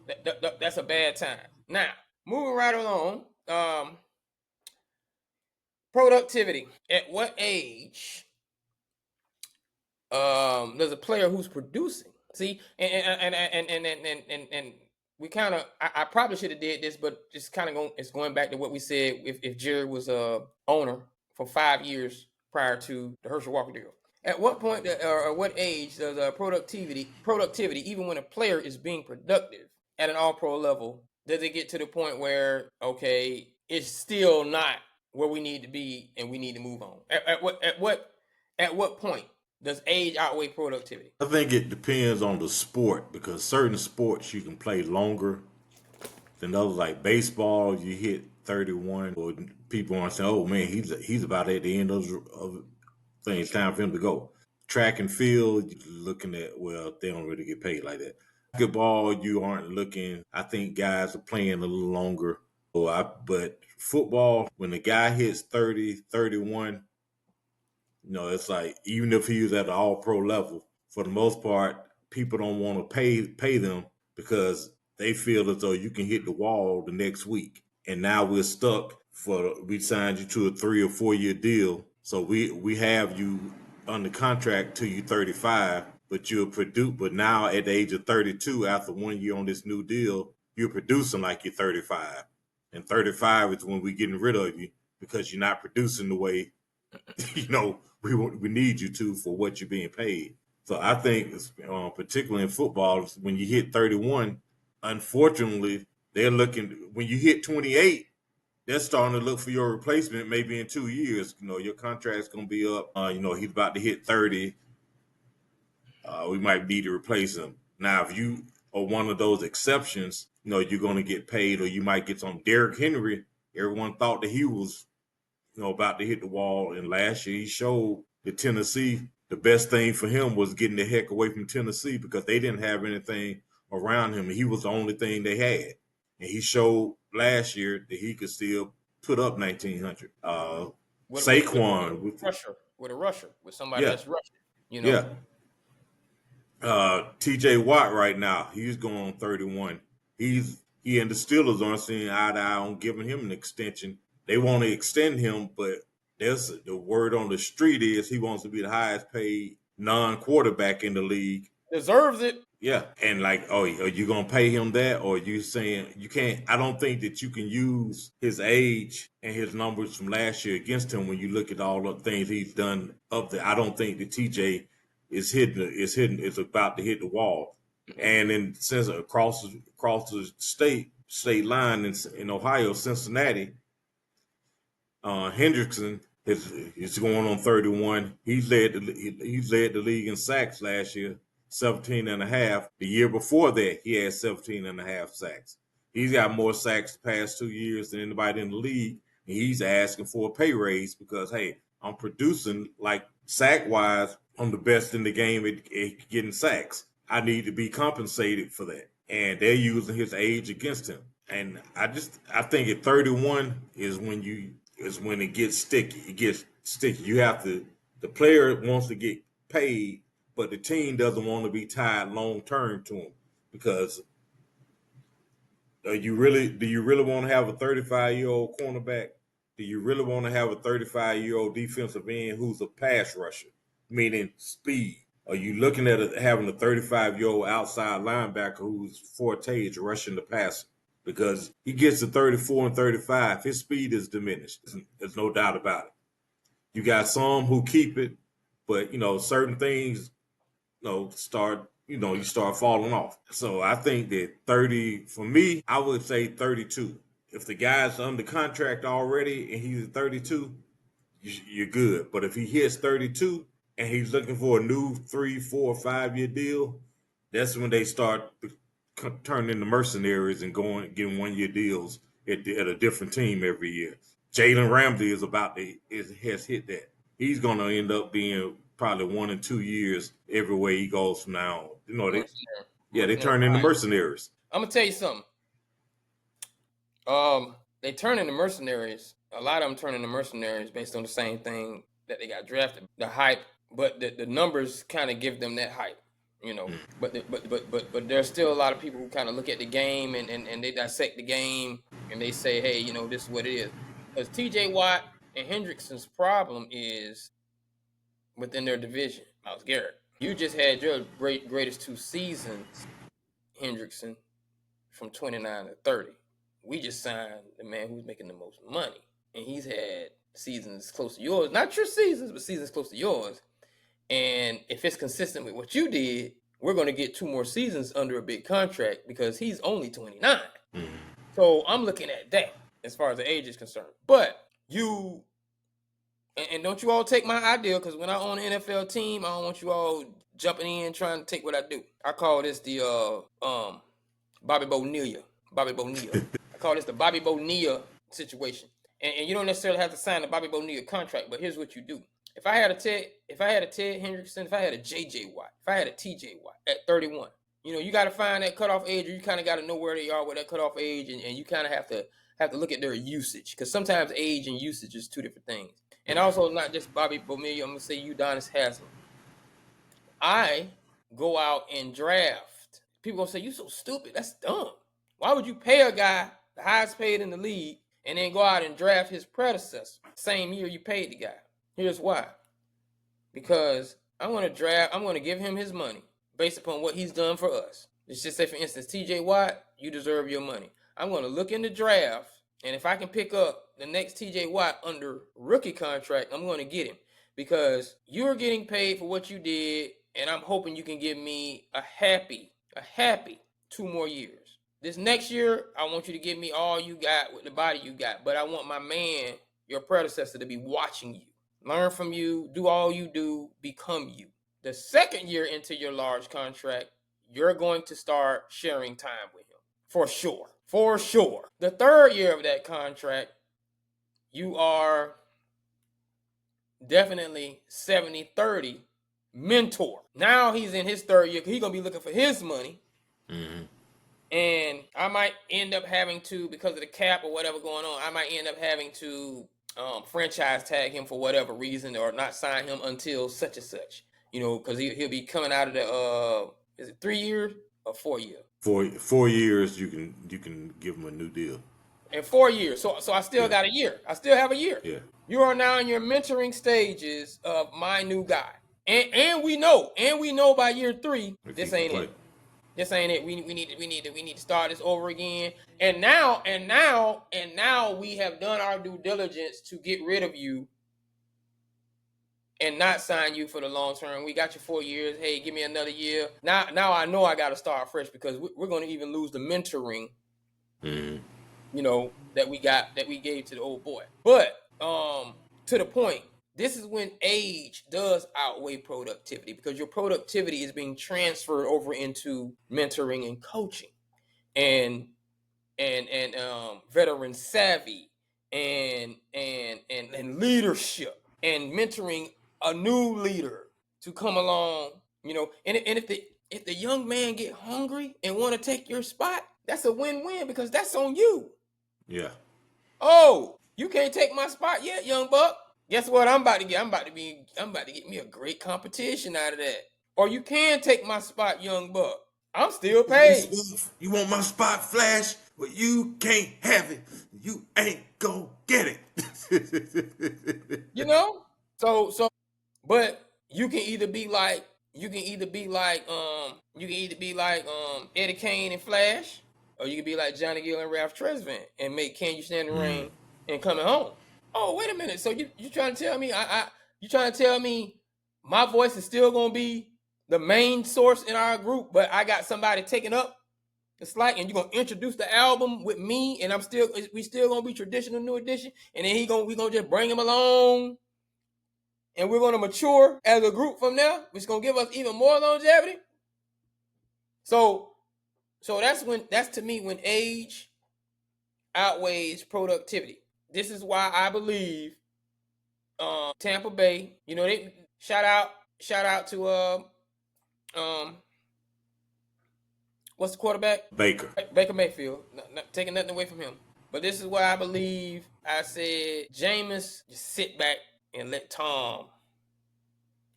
That's a bad time. Now, moving right along. Productivity. At what age there's a player who's producing? See, and we kind of, I probably should have did this, but just kind of it's going back to what we said. If Jerry was a owner for 5 years prior to the Herschel Walker deal, at what point or what age does productivity, even when a player is being productive at an all-pro level, does it get to the point where, okay, it's still not where we need to be and we need to move on? At what point does age outweigh productivity? I think it depends on the sport because certain sports you can play longer than others. Like baseball, you hit 31, or people want to say, "Oh man, he's about at the end of things. Time for him to go." Track and field, you're looking at, well, they don't really get paid like that. Basketball, you aren't looking. I think guys are playing a little longer. But football, when the guy hits 30, 31, it's like even if he was at the all pro level, for the most part, people don't want to pay them because they feel as though you can hit the wall the next week. And now we're stuck we signed you to a 3 or 4 year deal. So we have you under contract till you 35, but but now at the age of 32, after 1 year on this new deal, you're producing like you're 35. And 35 is when we're getting rid of you because you're not producing the way we need you to for what you're being paid. So I think, particularly in football, when you hit 31, unfortunately, they're looking. When you hit 28, they're starting to look for your replacement. Maybe in 2 years, your contract's going to be up. He's about to hit 30. We might need to replace him. Now, if you are one of those exceptions, you're going to get paid, or you might get some. Derrick Henry, everyone thought that he was about to hit the wall. And last year he showed that Tennessee, the best thing for him was getting the heck away from Tennessee because they didn't have anything around him. And he was the only thing they had. And he showed last year that he could still put up 1,900. Saquon. With a rusher, with somebody that's rushing, Yeah. TJ Watt right now, he's going on 31. He and the Steelers aren't seeing eye to eye on giving him an extension. They want to extend him, but there's the word on the street is he wants to be the highest paid non-quarterback in the league. Deserves it. Yeah, and like, oh, are you gonna pay him that, or are you saying you can't? I don't think that you can use his age and his numbers from last year against him when you look at all the things he's done up there. I don't think that TJ is about to hit the wall. And then since across the state line in Ohio, Cincinnati, Hendrickson is going on 31. He's led the league in sacks last year, 17 and a half. The year before that, he had 17 and a half sacks. He's got more sacks the past 2 years than anybody in the league, and he's asking for a pay raise because, hey, I'm producing like sack wise. I'm the best in the game at getting sacks. I need to be compensated for that, and they're using his age against him. And I think at 31 is when it gets sticky. It gets sticky. The player wants to get paid, but the team doesn't want to be tied long term to him because do you really want to have a 35-year-old cornerback? Do you really want to have a 35-year-old defensive end who's a pass rusher, meaning speed? Are you looking at having a 35-year-old outside linebacker whose forte is rushing the passer? Because he gets to 34 and 35, his speed is diminished. There's no doubt about it. You got some who keep it, but certain things, you start falling off. So I think that 30, for me, I would say 32. If the guy's under contract already and he's at 32, you're good. But if he hits 32 and he's looking for a new 3, 4, 5 year deal, that's when they start turning into mercenaries and getting 1 year deals at a different team every year. Jalen Ramsey has hit that. He's going to end up being probably 1 and 2 years everywhere he goes from now on. They turn into mercenaries. I'm gonna tell you something. They turn into mercenaries. A lot of them turn into mercenaries based on the same thing that they got drafted. The hype, but the numbers kind of give them that hype, But there's still a lot of people who kind of look at the game and they dissect the game and they say, hey, this is what it is. Because T.J. Watt and Hendrickson's problem is within their division. Myles Garrett, you just had your greatest 2 seasons, Hendrickson, from 29 to 30. We just signed the man who's making the most money, and he's had seasons close to yours. Not your seasons, but seasons close to yours. And if it's consistent with what you did, we're going to get 2 more seasons under a big contract because he's only 29. So I'm looking at that as far as the age is concerned. But and don't you all take my idea, because when I own an NFL team, I don't want you all jumping in trying to take what I do. I call this the Bobby Bonilla. I call this the Bobby Bonilla situation. And you don't necessarily have to sign the Bobby Bonilla contract, but here's what you do. If I had a Ted Hendrickson, if I had a JJ Watt, if I had a TJ Watt at 31, you got to find that cutoff age, or you kind of got to know where they are with that cutoff age, and you kind of have to look at their usage, because sometimes age and usage is 2 different things. And also not just Bobby Bonilla, I'm going to say Udonis Haslem. I go out and draft. People going to say, you so stupid. That's dumb. Why would you pay a guy the highest paid in the league and then go out and draft his predecessor same year you paid the guy? Here's why. Because I'm going to give him his money based upon what he's done for us. Let's just say, for instance, TJ Watt, you deserve your money. I'm going to look in the draft, and if I can pick up the next TJ Watt under rookie contract, I'm going to get him, because you're getting paid for what you did, and I'm hoping you can give me a happy 2 more years. This next year, I want you to give me all you got with the body you got, but I want my man, your predecessor, to be watching you, learn from you, do all you do, become you. The second year into your large contract, you're going to start sharing time with him, for sure. The third year of that contract, you are definitely 70-30 mentor. Now he's in his third year. He's going to be looking for his money. Mm-hmm. And I might end up having to, because of the cap or whatever going on, I might end up having to franchise tag him for whatever reason, or not sign him until such and such. Because he'll be coming out of the, is it 3 years or 4 years? 4 years, you can give him a new deal. In 4 years. So I still got a year. I still have a year. Yeah. You are now in your mentoring stages of my new guy. And we know by year 3, this ain't it. This ain't it. We need to start this over again. And now we have done our due diligence to get rid of you and not sign you for the long term. We got you 4 years. Hey, give me another year. Now I know I got to start fresh because we're going to even lose the mentoring, that we gave to the old boy. But to the point, this is when age does outweigh productivity because your productivity is being transferred over into mentoring and coaching, and veteran savvy and leadership and mentoring a new leader to come along, and if the young man get hungry and want to take your spot, that's a win-win because that's on you. Yeah. Oh, you can't take my spot yet, young buck. Guess what I'm about to get? I'm about to get me a great competition out of that. Or you can take my spot, young buck. I'm still paid. You want my spot, Flash? Well, you can't have it. You ain't gonna get it. So, but you can either be like Eddie Kane and Flash, or you can be like Johnny Gill and Ralph Tresvant and make Can You Stand the Rain and Coming Home. Oh, wait a minute. So you trying to tell me you trying to tell me my voice is still gonna be the main source in our group, but I got somebody taking up the slack, and you're gonna introduce the album with me, and we still gonna be traditional new edition, and then we gonna just bring him along, and we're gonna mature as a group from there, which is gonna give us even more longevity. So that's to me when age outweighs productivity. This is why I believe Tampa Bay, they shout out to what's the quarterback? Baker Mayfield. Not taking nothing away from him. But this is why I believe I said, Jameis, just sit back and let Tom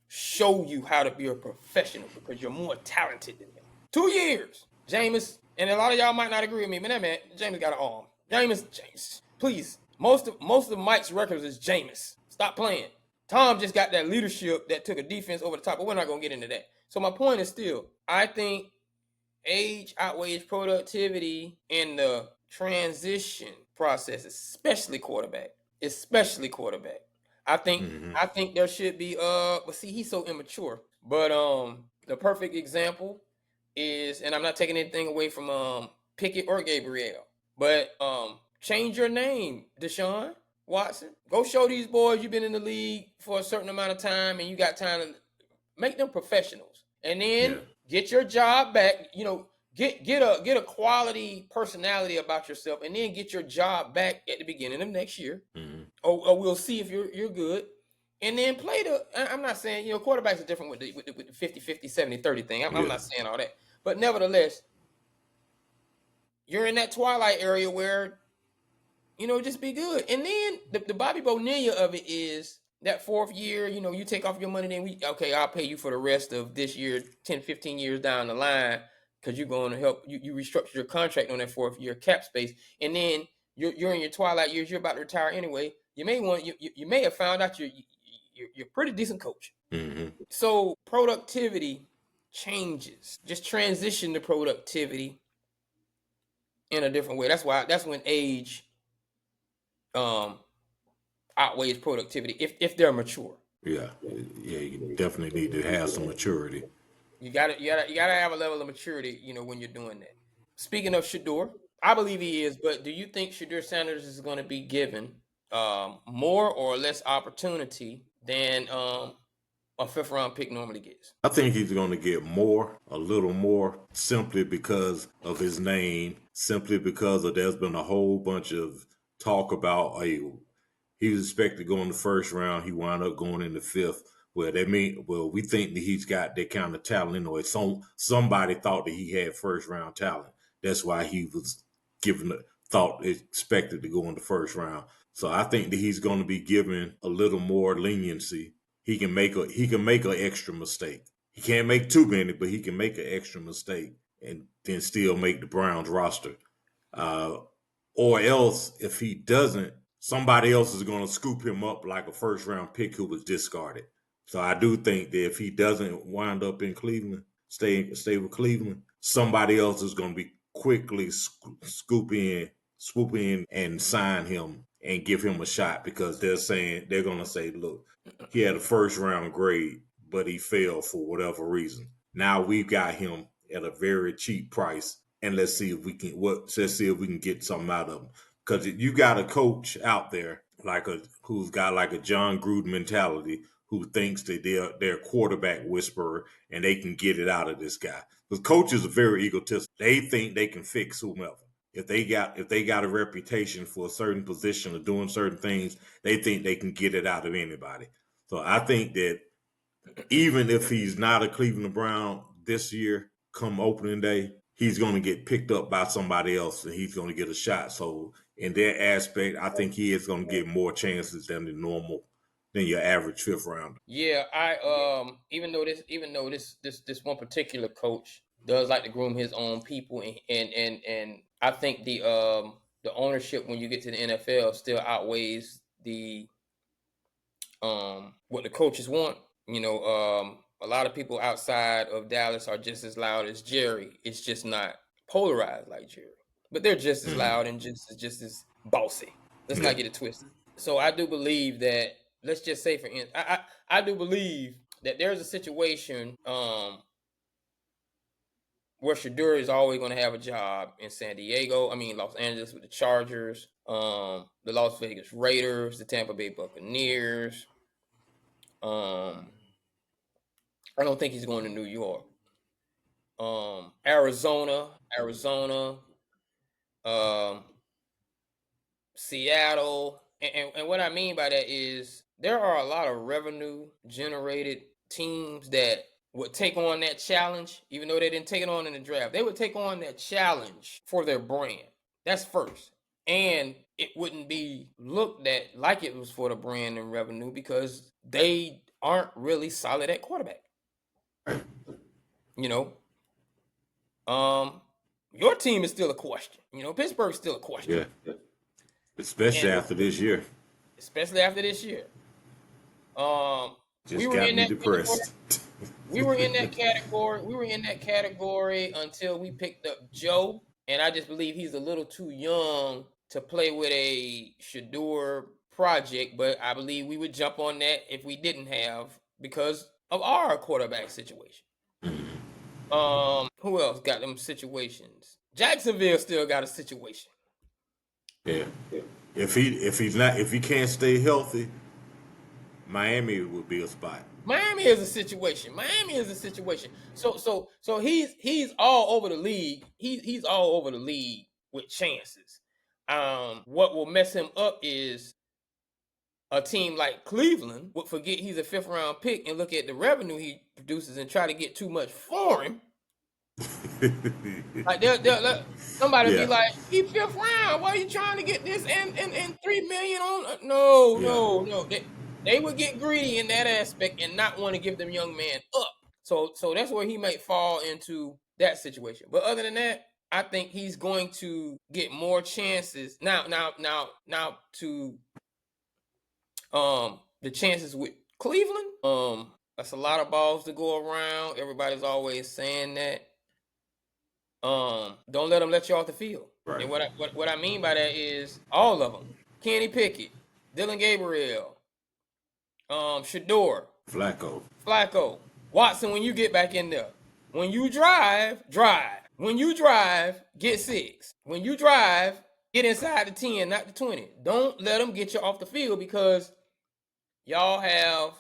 show you how to be a professional because you're more talented than him. 2 years. Jameis, and a lot of y'all might not agree with me, but that man, Jameis got an arm. Jameis, please. Most of Mike's records is Jameis. Stop playing. Tom just got that leadership that took a defense over the top, but we're not going to get into that. So my point is still, I think age outweighs productivity in the transition process, especially quarterback. I think there should be but see, he's so immature. But the perfect example is, and I'm not taking anything away from Pickett or Gabriel, but change your name, Deshaun Watson. Go show these boys you've been in the league for a certain amount of time and you got time to make them professionals. And then get your job back, get a quality personality about yourself, and then get your job back at the beginning of next year. Or we'll see if you're good. And then I'm not saying, quarterbacks are different with the 50-50, 70-30 thing. I'm not saying all that. But nevertheless, you're in that twilight area where, just be good. And then the Bobby Bonilla of it is that 4th year, you take off your money, then I'll pay you for the rest of this year, 10, 15 years down the line, because you're going to help, you restructure your contract on that 4th year cap space. And then you're in your twilight years, you're about to retire anyway. You may have found out you're a pretty decent coach. So productivity changes. Just transition to productivity in a different way. That's when age outweighs productivity if they're mature. Yeah, you definitely need to have some maturity. You gotta have a level of maturity, when you're doing that. Speaking of Sheudor, I believe he is, but do you think Sheudor Sanders is going to be given more or less opportunity than a 5th round pick normally gets? I think he's going to get a little more, simply because of his name, simply because there's been a whole bunch of talk about he was expected to go in the 1st round. He wound up going in the 5th. We think that he's got that kind of talent anyway. Somebody thought that he had 1st round talent. That's why he was expected to go in the 1st round. So I think that he's going to be given a little more leniency. He can make an extra mistake. He can't make too many, but he can make an extra mistake and then still make the Browns roster. or else if he doesn't, somebody else is going to scoop him up like a first round pick who was discarded. So I do think that if he doesn't wind up in Cleveland, stay with Cleveland, somebody else is going to be quickly swoop in and sign him and give him a shot because they're going to say, look, he had a first round grade, but he failed for whatever reason. Now we've got him at a very cheap price, and let's see if we can get something out of him. Because you got a coach out there who's got like a John Gruden mentality, who thinks that they're a quarterback whisperer and they can get it out of this guy. Because coaches are very egotistical. They think they can fix whomever. If they got a reputation for a certain position or doing certain things, they think they can get it out of anybody. So I think that even if he's not a Cleveland Brown this year, come opening day, he's going to get picked up by somebody else and he's going to get a shot. So in that aspect, I think he is going to get more chances than your average fifth rounder. Yeah, even though this one particular coach does like to groom his own people, and I think the ownership when you get to the NFL still outweighs the what the coaches want. A lot of people outside of Dallas are just as loud as Jerry. It's just not polarized like Jerry, but they're just as loud and just as bossy. Let's not get it twisted. So I do believe that, let's just say for instance, I do believe that there's a situation where Sheudor is always going to have a job in Los Angeles with the Chargers, the Las Vegas Raiders, the Tampa Bay Buccaneers. I don't think he's going to New York. Arizona, Seattle. And what I mean by that is there are a lot of revenue generated teams that would take on that challenge, even though they didn't take it on in the draft. They would take on that challenge for their brand. That's first. And it wouldn't be looked at like it was for the brand and revenue because they aren't really solid at quarterback. Your team is still a question. Pittsburgh's still a question. Yeah. Especially after this year. We were in that depressed. We were in that category until we picked up Joe, and I just believe he's a little too young to play with a Sheudor project, but I believe we would jump on that if we didn't have, because of our quarterback situation. Who else got them situations? Jacksonville still got a situation. Yeah. If he can't stay healthy, Miami would be a spot. Miami is a situation. So he's all over the league. He's all over the league with chances. What will mess him up is a team like Cleveland would forget he's a 5th round pick and look at the revenue he produces and try to get too much for him. Like somebody be like, he 5th round. Why are you trying to get this and $3 million on? No. They would get greedy in that aspect and not want to give them young man up. So that's where he might fall into that situation. But other than that, I think he's going to get more chances now to the chances with Cleveland. That's a lot of balls to go around. Everybody's always saying that. Don't let them let you off the field. Right. And what I mean by that is all of them: Kenny Pickett, Dillon Gabriel, Sheudor, Flacco, Watson. When you get back in there, when you drive. When you drive, get 6. When you drive, get inside the 10, not the 20. Don't let them get you off the field because y'all have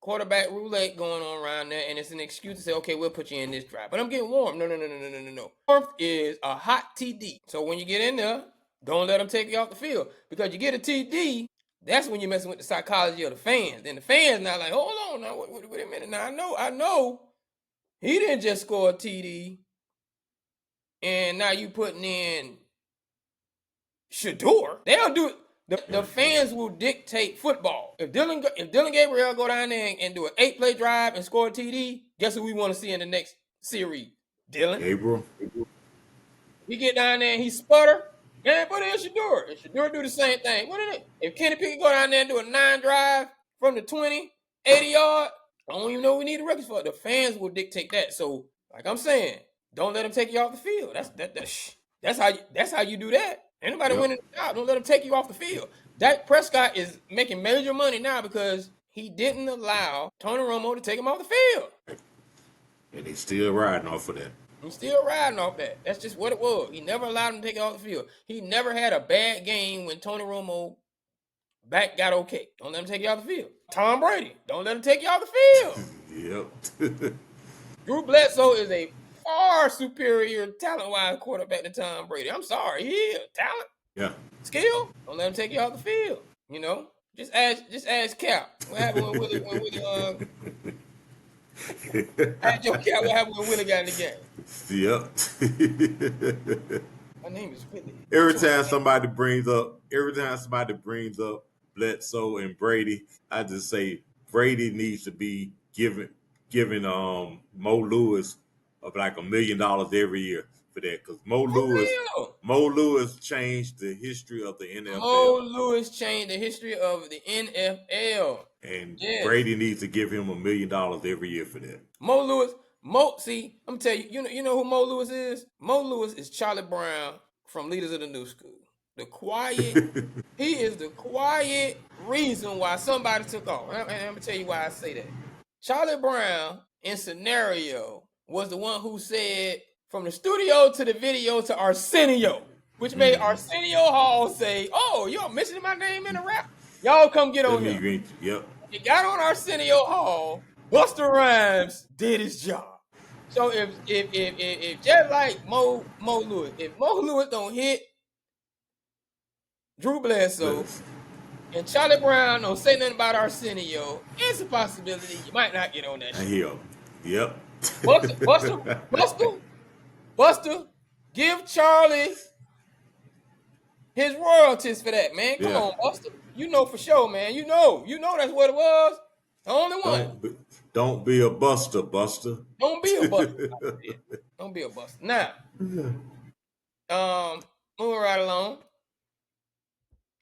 quarterback roulette going on around there, and it's an excuse to say, okay, we'll put you in this drive. But I'm getting warm. No. Warmth is a hot TD. So when you get in there, don't let them take you off the field because you get a TD. That's when you're messing with the psychology of the fans. And the fans now like, hold on, now wait a minute. Now I know, he didn't just score a TD, and now you putting in Sheudor. They'll do it. The fans will dictate football. If Dillon Gabriel go down there and do an 8-play drive and score a TD, guess who we want to see in the next series? Dillon Gabriel. He get down there and he sputter. Man, put it in Sheudor. And Sheudor do the same thing. What is it? If Kenny Pickett go down there and do a 9 drive from the 20, 80 yard, I don't even know we need a record for it. The fans will dictate that. So, like I'm saying, don't let them take you off the field. That's how you do that. Anybody winning the job, don't let them take you off the field. Dak Prescott is making major money now because he didn't allow Tony Romo to take him off the field. And he's still riding off of that. He's still riding off that. That's just what it was. He never allowed him to take it off the field. He never had a bad game when Tony Romo back got okay. Don't let him take you off the field. Tom Brady, don't let him take you off the field. Yep. Drew Bledsoe is a far superior talent-wise quarterback than Tom Brady. I'm sorry, he is talent. Yeah. Skill, don't let him take you off the field. You know, just ask Cap. What happened when Willie ask your Cap what happened when Willie got in the game. Yep. My name is Willie. Every time somebody brings up Bledsoe and Brady, I just say Brady needs to be giving Mo Lewis of like $1 million every year for that, because Mo Lewis changed the history of the NFL. Mo Lewis changed the history of the NFL, and Brady needs to give him $1 million every year for that. Mo Lewis. See, I'm gonna tell you, you know who Mo Lewis is? Mo Lewis is Charlie Brown from Leaders of the New School. The quiet, he is the quiet reason why somebody took off. And I'm gonna tell you why I say that. Charlie Brown in Scenario was the one who said, from the studio to the video to Arsenio, which made Arsenio Hall say, "Oh, y'all mentioning my name in the rap? Y'all come get on here." Yep. He got on Arsenio Hall. Busta Rhymes did his job. So if just like Mo Lewis, if Mo Lewis don't hit Drew Bledsoe and Charlie Brown don't say nothing about Arsenio, it's a possibility you might not get on that show. Yep. Buster, give Charlie his royalties for that, man. Come on, Buster. You know for sure, man. You know that's what it was. The only one. Don't be a buster, Buster. Don't be a buster. Don't be a buster. Now, moving right along.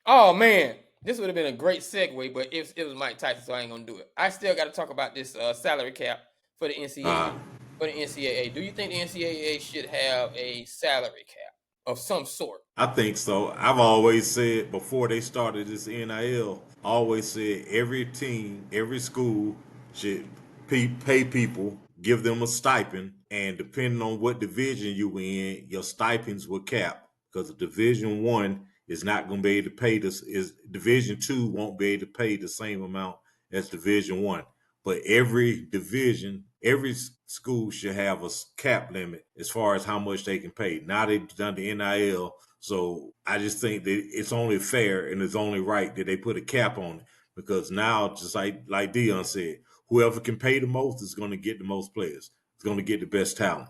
Oh man, this would have been a great segue, but it was Mike Tyson, so I ain't gonna do it. I still got to talk about this salary cap for the NCAA. For the NCAA, do you think the NCAA should have a salary cap of some sort? I think so. I've always said before they started this NIL, always said every team, every school should pay people, give them a stipend, and depending on what division you in, your stipends will cap. Because Division 1 is not going to be able to pay this. Division 2 won't be able to pay the same amount as Division 1. But every division, every school should have a cap limit as far as how much they can pay. Now they've done the NIL, so I just think that it's only fair and it's only right that they put a cap on it, because now, just like Dion said, whoever can pay the most is going to get the most players. It's going to get the best talent.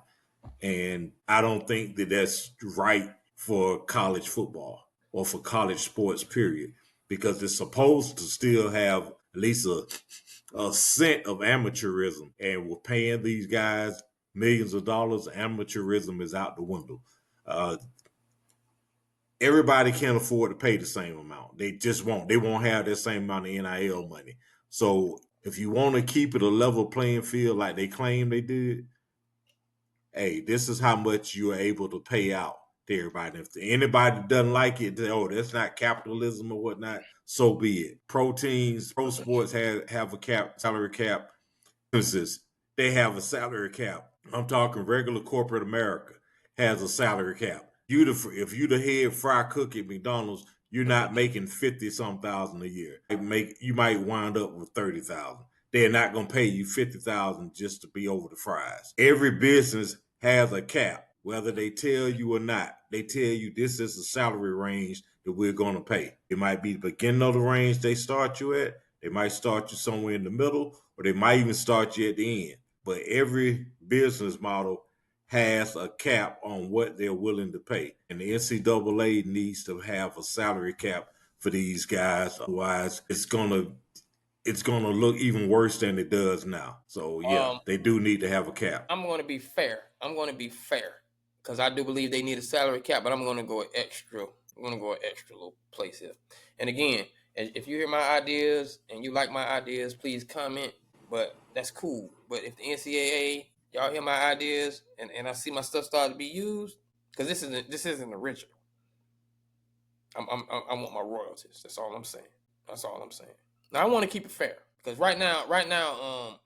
And I don't think that that's right for college football or for college sports, period, because it's supposed to still have at least a scent of amateurism, and we're paying these guys millions of dollars. Amateurism is out the window. Everybody can't afford to pay the same amount. They just won't. They won't have that same amount of NIL money. So if you want to keep it a level playing field like they claim they did, hey, this is how much you're able to pay out to everybody. If anybody doesn't like it, that's not capitalism or whatnot, so be it. Pro sports have a salary cap. They have a salary cap. I'm talking regular corporate America has a salary cap. If you the head fry cook at McDonald's, you're not making 50-some thousand a year. You might wind up with 30,000. They're not going to pay you 50,000 just to be over the fries. Every business has a cap, whether they tell you or not. They tell you this is the salary range that we're going to pay. It might be the beginning of the range they start you at. They might start you somewhere in the middle, or they might even start you at the end. But every business model has a cap on what they're willing to pay. And the NCAA needs to have a salary cap for these guys. Otherwise, it's gonna look even worse than it does now. So yeah, they do need to have a cap. I'm going to be fair. Because I do believe they need a salary cap, but I'm going to go extra. I'm gonna go an extra little place here. And again, if you hear my ideas and you like my ideas, please comment. But that's cool. But if the NCAA, y'all hear my ideas and I see my stuff start to be used, because this isn't original. I want my royalties. That's all I'm saying. That's all I'm saying. Now I want to keep it fair because right now, right now,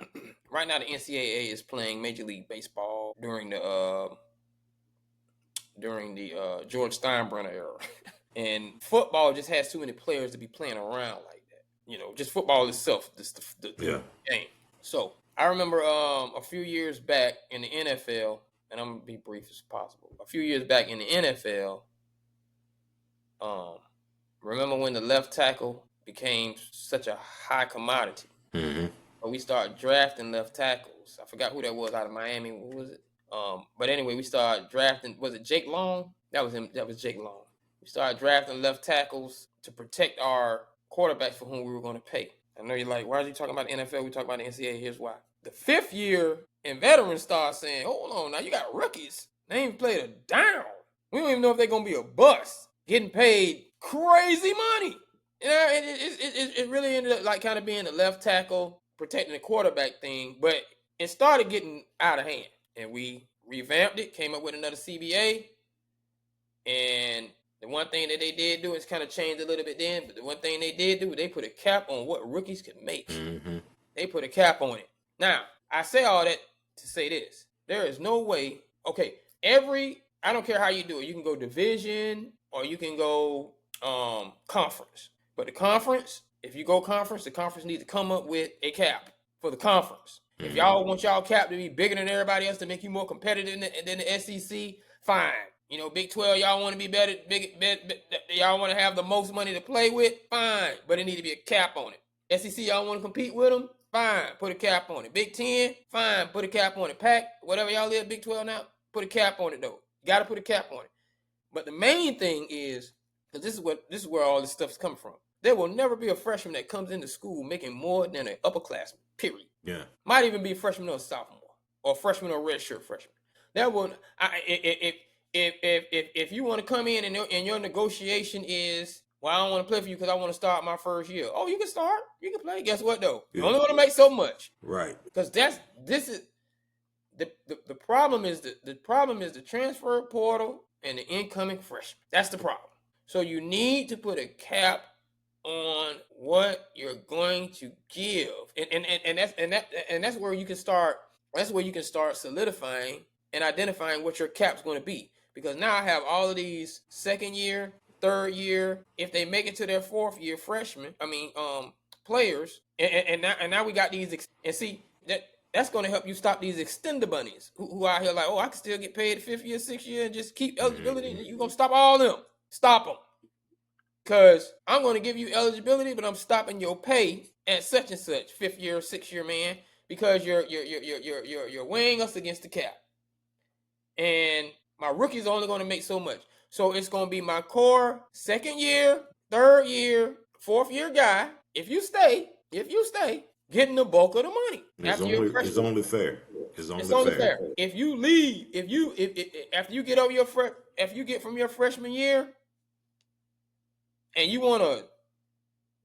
the NCAA is playing Major League Baseball during the George Steinbrenner era, and football just has too many players to be playing around like that. You know, just football itself, just the game. So I remember a few years back in the NFL, and I'm gonna be brief as possible. A few years back in the NFL, remember when the left tackle became such a high commodity? Mm-hmm. But we started drafting left tackles. I forgot who that was out of Miami. What was it? But anyway, we started drafting. Was it Jake Long? That was him. That was Jake Long. We started drafting left tackles to protect our quarterbacks for whom we were going to pay. I know you're like, why are you talking about the NFL? We talk about the NCAA. Here's why. The fifth year and veterans start saying, hold on, now you got rookies. They ain't played a down. We don't even know if they're going to be a bust. Getting paid crazy money. You know, it really ended up like kind of being the left tackle protecting the quarterback thing, but it started getting out of hand. And we revamped it, came up with another CBA. And the one thing that they did do is kind of changed a little bit then, but the one thing they did do, they put a cap on what rookies could make. Mm-hmm. They put a cap on it. Now, I say all that to say this. There is no way, okay, I don't care how you do it. You can go division or you can go conference. But the conference, if you go conference, the conference needs to come up with a cap for the conference. If y'all want y'all cap to be bigger than everybody else to make you more competitive than the SEC, fine. You know, Big 12, y'all want to be better, y'all want to have the most money to play with, fine. But it need to be a cap on it. SEC, y'all want to compete with them, fine. Put a cap on it. Big 10, fine. Put a cap on it. Pac, whatever y'all live, Big 12 now, put a cap on it though. You got to put a cap on it. But the main thing is, because this is where all this stuff is coming from. There will never be a freshman that comes into school making more than an upperclassman, period. Yeah. Might even be a freshman or a sophomore, or a freshman or a redshirt freshman. That will, if you want to come in and your negotiation is, well, I don't want to play for you because I want to start my first year. Oh, you can start. You can play. Guess what though? You only want to make so much. Right. Because the problem is the transfer portal and the incoming freshman. That's the problem. So you need to put a cap on what you're going to give, and that's where you can start. That's where you can start solidifying and identifying what your cap's going to be. Because now I have all of these second year, third year, if they make it to their fourth year freshmen, players, and now we got these, and see that's going to help you stop these extender bunnies who out here like, oh, I can still get paid fifth year, sixth year, and just keep eligibility. You're going to stop all them. Stop them. Because I'm going to give you eligibility, but I'm stopping your pay at such and such, fifth year, sixth year, man, because you're weighing us against the cap. And my rookie's only going to make so much. So it's going to be my core second year, third year, fourth year guy. If you stay, getting the bulk of the money. It's only fair. It's only fair. If you leave, after you get over if you get from your freshman year, and you want to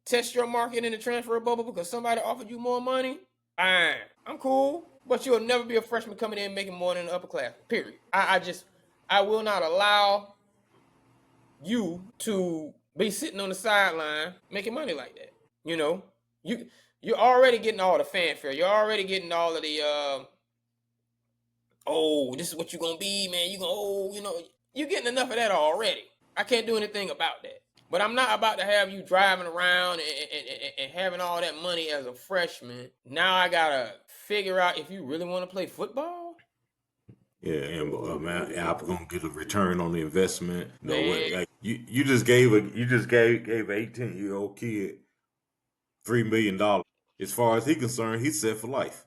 test your market in the transfer bubble because somebody offered you more money, fine, I'm cool. But you'll never be a freshman coming in making more than an upper class. Period. I will not allow you to be sitting on the sideline making money like that. You know, you're already getting all the fanfare. You're already getting all of the this is what you're gonna be, man. You're getting enough of that already. I can't do anything about that. But I'm not about to have you driving around and having all that money as a freshman. Now I gotta figure out if you really want to play football. Yeah, and I'm gonna get a return on the investment. No way. You just gave an 18-year-old kid $3 million. As far as he's concerned, he's set for life.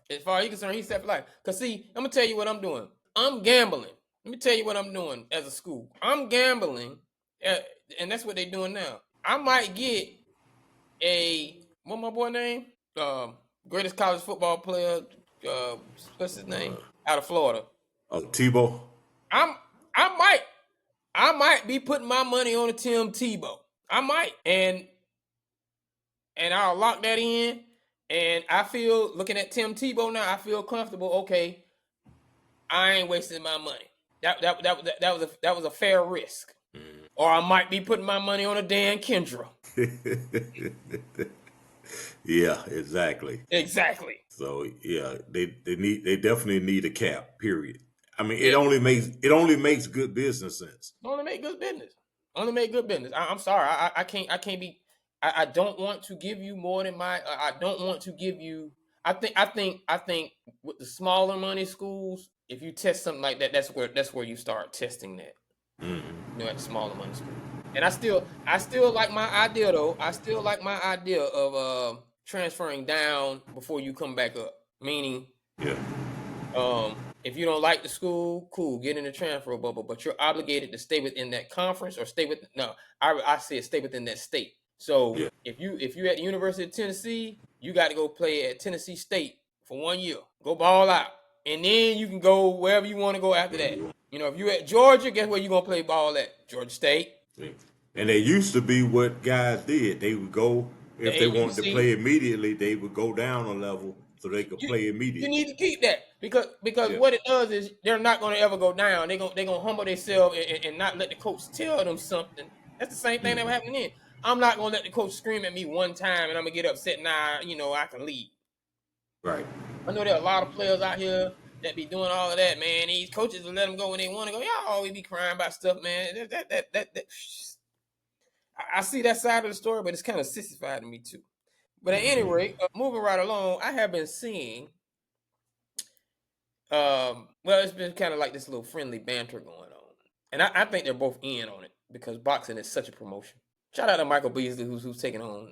Cause see, I'm gonna tell you what I'm doing. I'm gambling. Let me tell you what I'm doing as a school. I'm gambling. And that's what they're doing now. I might get what my boy name? Greatest college football player. What's his name? Out of Florida. Tebow. I I might be putting my money on a Tim Tebow. I might, and I'll lock that in. And I feel, looking at Tim Tebow now, I feel comfortable. Okay, I ain't wasting my money. That was a fair risk. Or I might be putting my money on a Dan Kendra. Yeah, exactly. Exactly. So yeah, they definitely need a cap. Period. I mean, Yeah. it only makes good business sense. Only make good business. Only make good business. I'm sorry. I can't be. I don't want to give you more than my. I don't want to give you. I think with the smaller money schools, if you test something like that, that's where you start testing that. Mm-hmm. At the smaller money school. And I still like my idea though. I still like my idea of transferring down before you come back up. Meaning, Yeah, if you don't like the school, cool, get in the transfer bubble, but you're obligated to stay within that conference or stay with no, I said stay within that state. So yeah. if you're at the University of Tennessee, you got to go play at Tennessee State for 1 year. Go ball out. And then you can go wherever you want to go after that. If you're at Georgia, guess where you're gonna play ball at? Georgia State. And they used to be what guys did. They would go if they You wanted to see, play immediately. They would go down a level so they could play you immediately. need to keep that because Yeah. what it does is they're not going to ever go down. They're gonna humble themselves and not let the coach tell them something. That's the same thing that was Mm-hmm. happening then. I'm not gonna let the coach scream at me one time and I'm gonna get upset. Nah, I can leave. Right. I know there are a lot of players out here that be doing all of that, man. These coaches will let them go when they want to go. Y'all always be crying about stuff, man. I see that side of the story, but it's kind of sissified to me too. But at any Mm-hmm. rate, moving right along, I have been seeing well, it's been kind of like this little friendly banter going on, and I think they're both in on it because boxing is such a promotion. Shout out to Michael Beasley who's taking on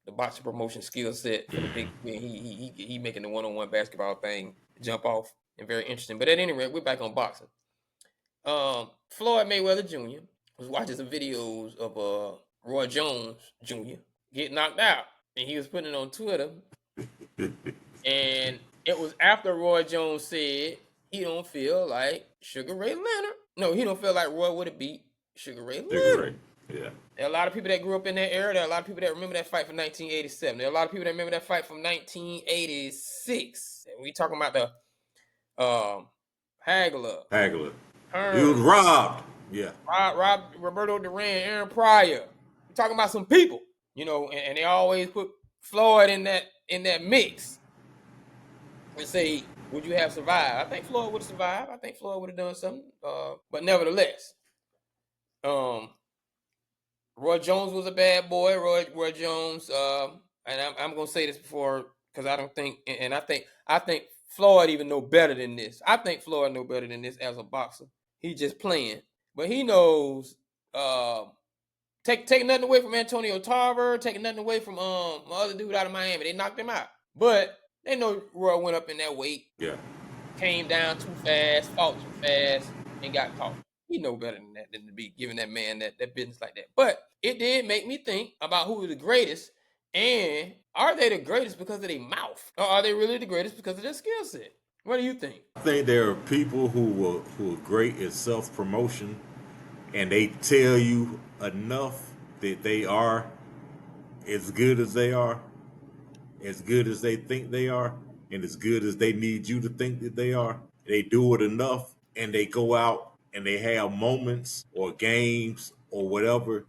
the boxing promotion skill set for the big. He making the one-on-one basketball thing jump off and very interesting. But at any rate, we're back on boxing. Floyd Mayweather Jr. was watching some videos of Roy Jones Jr. get knocked out, and he was putting it on Twitter. And it was after Roy Jones said he don't feel like Sugar Ray Leonard. No, he don't feel like Roy would have beat Sugar Ray Leonard. Yeah. There are a lot of people that grew up in that era. There are a lot of people that remember that fight from 1987. There are a lot of people that remember that fight from 1986. We talking about the Hagler, Hagler. He was Hearns, robbed. Yeah. Roberto Duran, Aaron Pryor. We're talking about some people, and they always put Floyd in that mix. And say, would you have survived? I think Floyd would have survived. I think Floyd would have done something. But nevertheless, Roy Jones was a bad boy. Roy Jones, and I'm gonna say this before because I don't think, and I think Floyd even know better than this. I think Floyd know better than this as a boxer. He's just playing, but he knows. Taking nothing away from Antonio Tarver, taking nothing away from my other dude out of Miami. They knocked him out, but they know Roy went up in that weight. Yeah. Came down too fast, fought too fast, and got caught. He know better than that, than to be giving that man that business like that. But it did make me think about who is the greatest, and are they the greatest because of their mouth, or are they really the greatest because of their skill set? What do you think? I think there are people who are great at self promotion, and they tell you enough that they are as good as they are, as good as they think they are, and as good as they need you to think that they are. They do it enough, and they go out and they have moments or games or whatever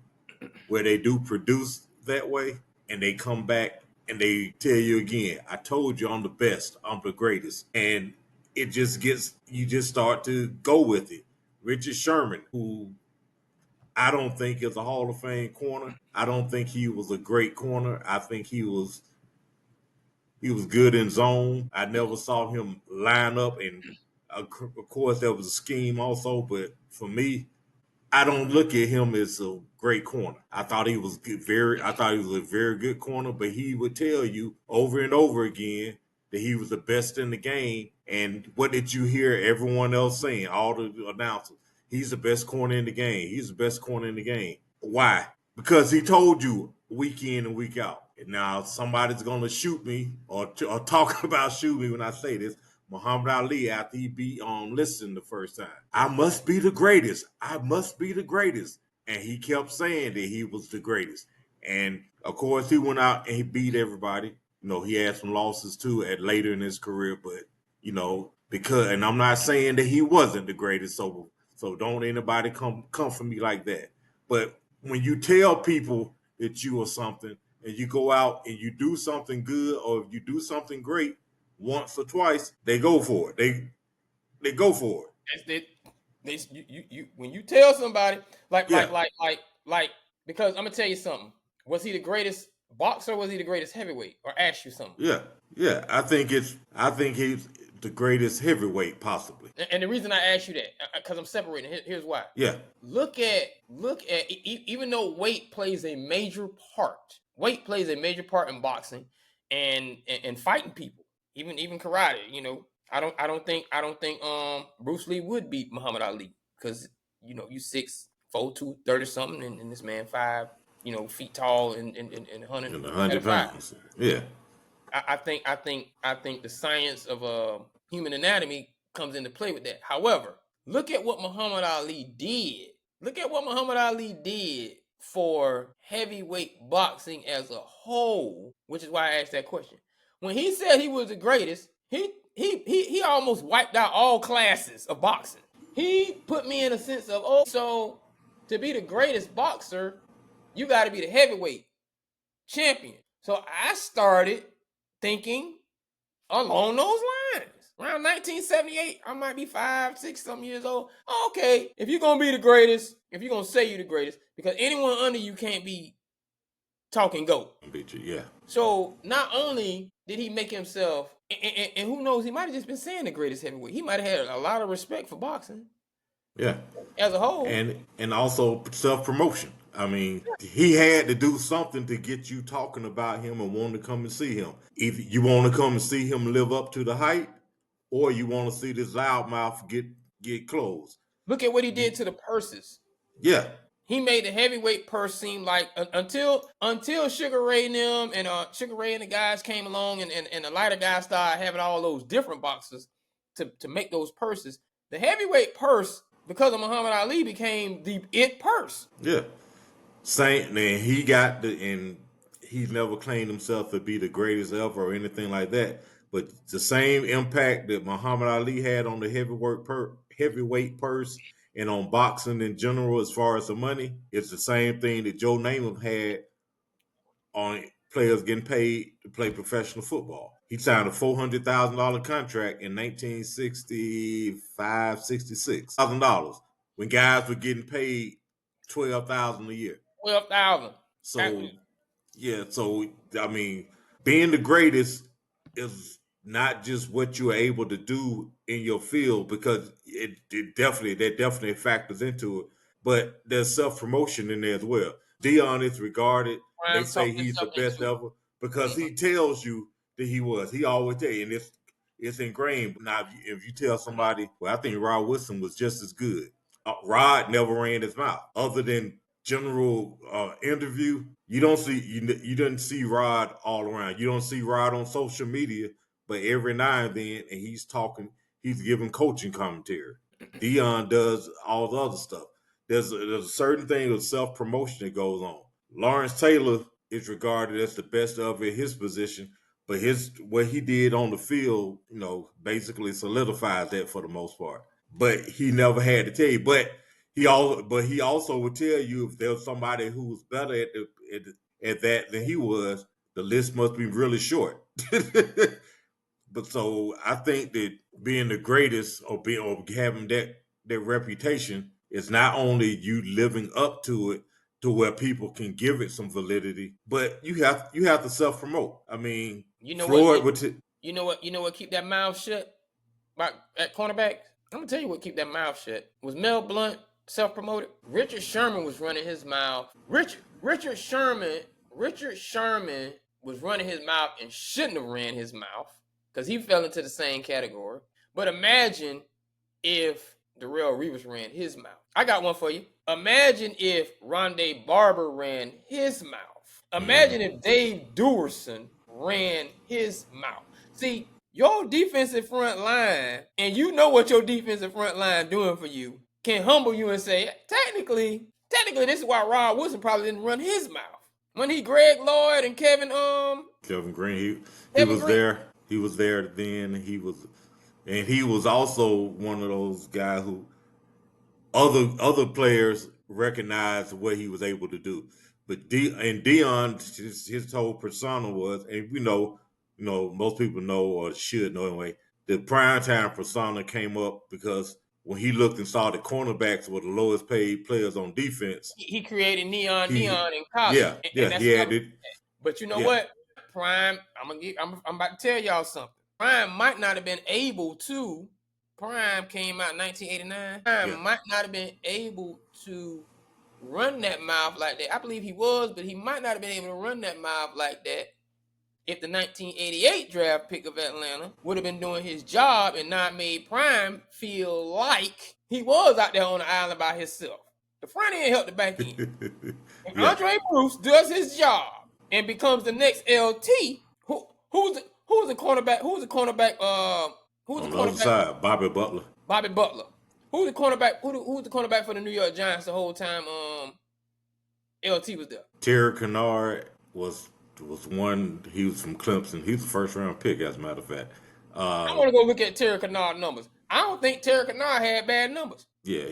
where they do produce that way, and they come back and they tell you again, I told you I'm the best, I'm the greatest. And it just gets, you just start to go with it. Richard Sherman, who I don't think is a Hall of Fame corner. I don't think he was a great corner. I think he was good in zone. I never saw him line up, and of course there was a scheme also. But for me, I don't look at him as a great corner. I thought he was I thought he was a very good corner, but he would tell you over and over again that he was the best in the game. And what did you hear everyone else saying? All the announcers, he's the best corner in the game. He's the best corner in the game. Why? Because he told you week in and week out. And now somebody's going to shoot me or talk about shoot me when I say this, Muhammad Ali after he beat Listen the first time. I must be the greatest. I must be the greatest. And he kept saying that he was the greatest. And of course, he went out and he beat everybody. He had some losses too at later in his career, but because, and I'm not saying that he wasn't the greatest, so don't anybody come for me like that. But when you tell people that you are something and you go out and you do something good or you do something great once or twice, they go for it. They go for it. When you tell somebody Yeah. because I'm gonna tell you something. Was he the greatest boxer? Or was he the greatest heavyweight? Or ask you something. Yeah. I think he's the greatest heavyweight possibly. And the reason I ask you that, because I'm separating. Here's why. Yeah. Look at even though weight plays a major part. Weight plays a major part in boxing and fighting people. Even karate. I don't think Bruce Lee would beat Muhammad Ali because you 6'4", 230 something, and this man 5 feet tall and 100 pounds. Yeah. I think the science of human anatomy comes into play with that. However, look at what Muhammad Ali did. Look at what Muhammad Ali did for heavyweight boxing as a whole, which is why I asked that question. When he said he was the greatest, he almost wiped out all classes of boxing. He put me in a sense of, so to be the greatest boxer, you got to be the heavyweight champion. So I started thinking along those lines. Around 1978, I might be 5, 6 some years old. Okay, if you're gonna be the greatest, if you're gonna say you're the greatest, because anyone under you can't be talking GOAT. Yeah. So not only did he make himself, and who knows, he might have just been saying the greatest heavyweight. He might have had a lot of respect for boxing. Yeah. As a whole. And also self-promotion. I mean, he had to do something to get you talking about him and wanting to come and see him. Either you want to come and see him live up to the hype, or you want to see this loudmouth get closed. Look at what he did to the purses. Yeah. He made the heavyweight purse seem like until Sugar Ray and them and Sugar Ray and the guys came along and the lighter guys started having all those different boxes to make those purses. The heavyweight purse, because of Muhammad Ali, became the it purse. Yeah. And he's never claimed himself to be the greatest ever or anything like that. But the same impact that Muhammad Ali had on the heavyweight purse and on boxing in general, as far as the money, it's the same thing that Joe Namath had on players getting paid to play professional football. He signed a $400,000 contract in 1965, 66. $1,000 when guys were getting paid $12,000 a year. 12,000. So I mean, being the greatest is not just what you're able to do in your field, because it definitely factors into it, but there's self-promotion in there as well. Dion is regarded, they say he's the best ever because he tells you that he was. He always tell you, and it's ingrained. Now, if you tell somebody, well, I think Rod Wilson was just as good. Rod never ran his mouth, other than general interview. You didn't see Rod all around. You don't see Rod on social media, but every now and then, and he's giving coaching commentary. Dion does all the other stuff. There's a certain thing of self-promotion that goes on. Lawrence Taylor is regarded as the best of in his position, but what he did on the field, basically solidifies that for the most part. But he never had to tell you. But he also would tell you if there was somebody who was better at that than he was, the list must be really short. But so I think that being the greatest or having that reputation is not only you living up to it to where people can give it some validity, but you have to self promote. I mean, Floyd would. You know what keep that mouth shut at cornerback? I'm gonna tell you what keep that mouth shut. Was Mel Blount self-promoted? Richard Sherman was running his mouth. Richard Sherman was running his mouth and shouldn't have ran his mouth because he fell into the same category. But imagine if Darrelle Revis ran his mouth. I got one for you. Imagine if Rondé Barber ran his mouth. Imagine if Dave Duerson ran his mouth. See, your defensive front line, and you know what your defensive front line doing for you, can humble you and say, technically, this is why Rod Wilson probably didn't run his mouth. When Greg Lloyd and Kevin Green, he Kevin was Green, there. He was there then. He was also one of those guys who other players recognized what he was able to do. But Dion, his whole persona was, and most people know or should know anyway, the primetime persona came up because when he looked and saw the cornerbacks were the lowest paid players on defense, he created Neon he, in college, yeah, and yeah, that's he what had I'm. it, But you know yeah, what? Prime, I'm about to tell y'all something. Prime might not have been able to. Prime came out in 1989. Prime yeah. might not have been able to run that mouth like that. I believe he was, but he might not have been able to run that mouth like that if the 1988 draft pick of Atlanta would have been doing his job and not made Prime feel like he was out there on the island by himself. The front end helped the back end. If Yeah. Andre Bruce does his job and becomes the next LT, who's the cornerback? Who's the cornerback? Who's On the the other cornerback? side, Bobby Butler. Bobby Butler. Who's the cornerback? Who's the cornerback for the New York Giants the whole time? LT was there. Terry Kennard was one. He was from Clemson. He was the first round pick, as a matter of fact. I want to go look at Terry Kennard numbers. I don't think Terry Kennard had bad numbers. Yeah,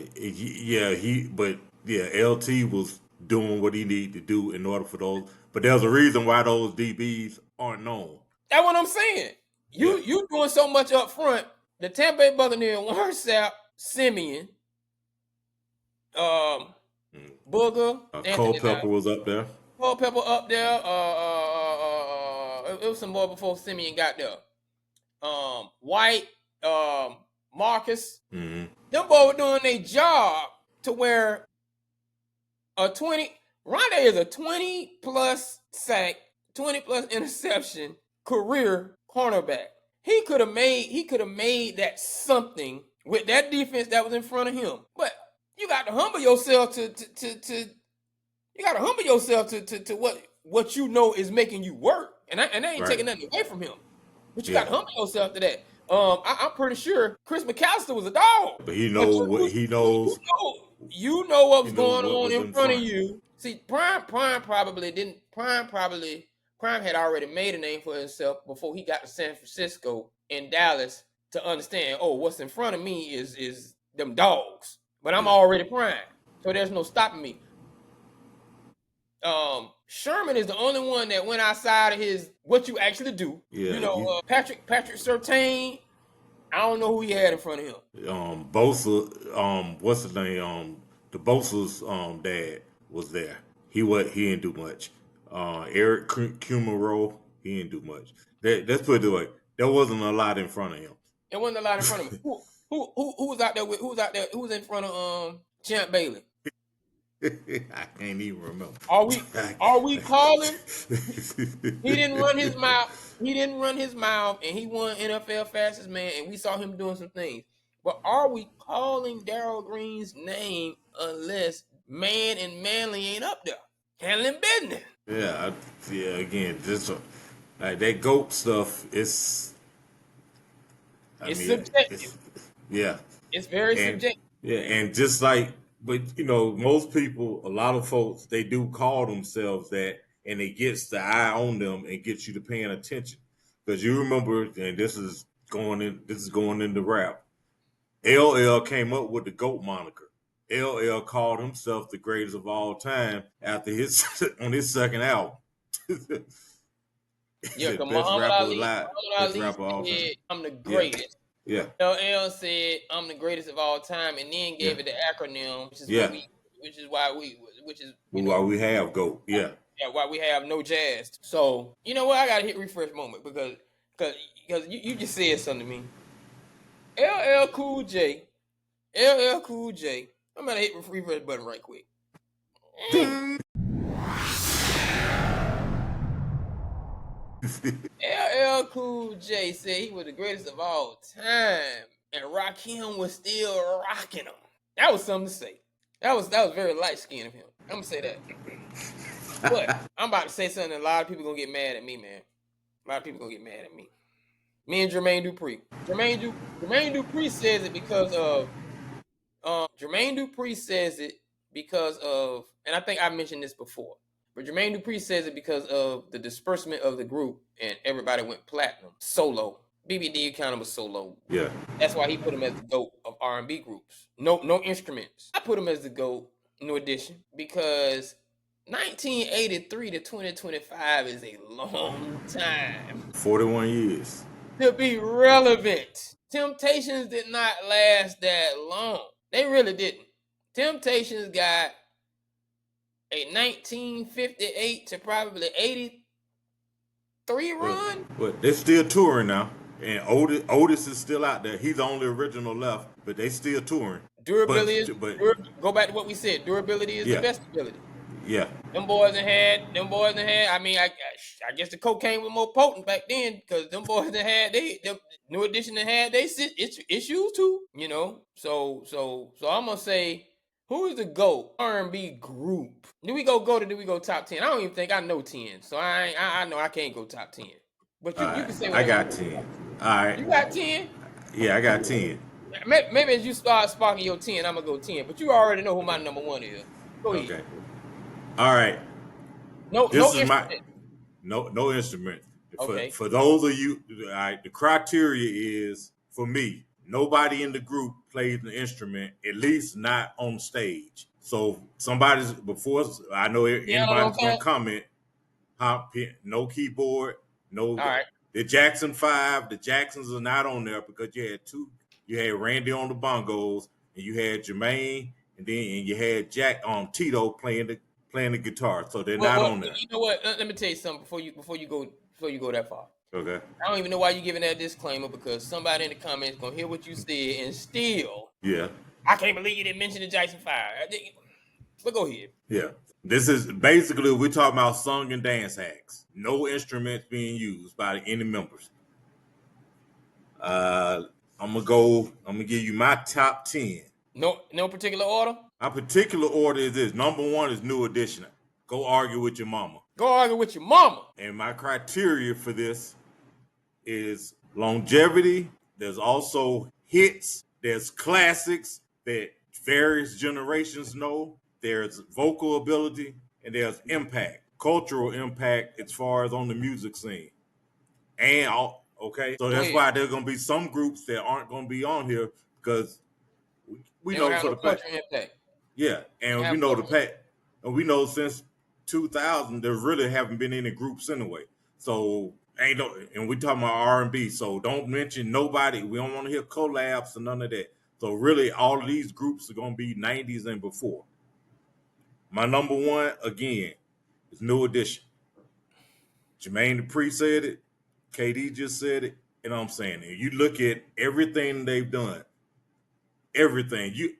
LT was doing what he needed to do in order for those. But there's a reason why those DBs aren't known. That's what I'm saying. You doing so much up front. The Tampa Bay Buccaneers, Warsaw, Simeon, Booger, Culpepper was up there. Culpepper up there. It was some more before Simeon got there. White, Marcus. Mm-hmm. Them boys were doing their job to where Rondé is a 20 plus sack, 20 plus interception career cornerback. He could have made that something with that defense that was in front of him. But you got to humble yourself to what you know is making you work. And I ain't taking nothing away from him. But you got to humble yourself to that. I'm pretty sure Chris McAllister was a dog. But he knows what he knows. You know what's going on in in front of you. See, Prime had already made a name for himself before he got to San Francisco and Dallas to understand, what's in front of me is them dogs. But I'm already Prime. So there's no stopping me. Sherman is the only one that went outside of his what you actually do. Yeah, Patrick Surtain, I don't know who he had in front of him. Bosa, what's his name? The Bosa's dad was there. He didn't do much. Eric Kumaro, he didn't do much. Let's put it this way. There wasn't a lot in front of him. There wasn't a lot in front of him. Who was out there who's in front of Champ Bailey? I can't even remember. Are we calling? He didn't run his mouth. He didn't run his mouth, and he won NFL fastest man, and we saw him doing some things. But are we calling Darrell Green's name unless Man and Manley ain't up there handling business? Yeah, again, just like that GOAT stuff. It's subjective. It's very subjective. Yeah, and just like, but most people, a lot of folks, they do call themselves that, and it gets the eye on them and gets you to paying attention. Because you remember, and this is going into rap. LL came up with the GOAT moniker. LL called himself the greatest of all time after on his second album. Yeah, Best Muhammad rapper Ali, alive. Best rapper of all time. said, "I'm the greatest." Yeah. LL said, "I'm the greatest of all time," and then gave it the acronym, which is why we have GOAT. Yeah. Yeah, why we have Nojass. So you know what? I gotta hit refresh moment because you just said something to me. LL Cool J. I'm gonna hit the refresh button right quick. LL Cool J said he was the greatest of all time, and Rakim was still rocking him. That was something to say. That was very light skinned of him. I'm gonna say that. But I'm about to say something. A lot of people gonna get mad at me, man. A lot of people gonna get mad at me. Me and Jermaine Dupri. Jermaine Dupri says it because of Jermaine Dupri says it because of, and I think I mentioned this before, but Jermaine Dupri says it because of the disbursement of the group and everybody went platinum solo. BBD kind of was solo. Yeah. That's why he put him as the GOAT of R&B groups. No instruments. I put him as the GOAT, New Edition, because 1983 to 2025 is a long time 41 years. to be relevant. Temptations did not last that long. They really didn't. Temptations got a 1958 to probably 83 run. But they're still touring now. And Otis is still out there. He's the only original left, but they still touring. Durability is But go back to what we said. Durability is the yeah, best ability. yeah. Them boys that had. I mean, I guess the cocaine was more potent back then because them boys that had them New Edition that had they issues too. You know, so I'm gonna say, who is the GOAT R&B group? Do we go or do we go top 10? I don't even think I know 10, so I know I can't go top 10. But you can say I whatever. got 10. All right. You got 10. Yeah, I got 10. Maybe as you start sparking your 10, I'm gonna go 10. But you already know who my number one is. Go ahead. Okay. All right. No This is instrument. no instrument. Okay. For those of you, all right, the criteria is for me, nobody in the group plays an instrument, at least not on stage. So somebody's before I know Piano don't anybody's gonna count. comment, no keyboard, no All right. the Jackson 5, the Jacksons are not on there because you had Randy on the bongos and you had Jermaine and you had Tito playing the guitar. So they're not Well, on there. you know what? Let me tell you something before you go that far. Okay. I don't even know why you giving that disclaimer because somebody in the comments gonna hear what you said and still. Yeah. I can't believe you didn't mention the Jackson 5. But go ahead. Yeah. This is basically we're talking about song and dance acts. No instruments being used by any members. I'm gonna give you my top 10. No particular order. My particular order is this. Number 1 is New Edition. Go argue with your mama. Go argue with your mama. And my criteria for this is longevity. There's also hits. There's classics that various generations know. There's vocal ability, and there's impact, cultural impact as far as on the music scene. And okay, so that's why there's gonna be some groups that aren't gonna be on here because we They don't know have for no the fact. cultural impact. Yeah, and we know the fact, and we know since 2000 there really haven't been any groups anyway. So and we talking about R&B. So don't mention nobody. We don't want to hear collabs or none of that. So really, all of these groups are gonna be 90s and before. My number 1 again is New Edition. Jermaine Dupri said it. KD just said it. And I'm saying it. You look at everything they've done. Everything you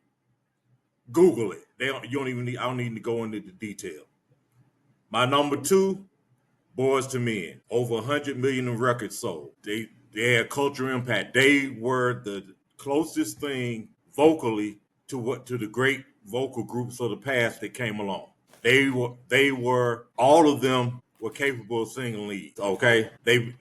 Google it. You don't even need. I don't need to go into the detail. My number 2, Boys to Men. Over 100 million in records sold. They had cultural impact. They were the closest thing vocally to the great vocal groups of the past that came along. They were all of them were capable of singing leads. Okay, they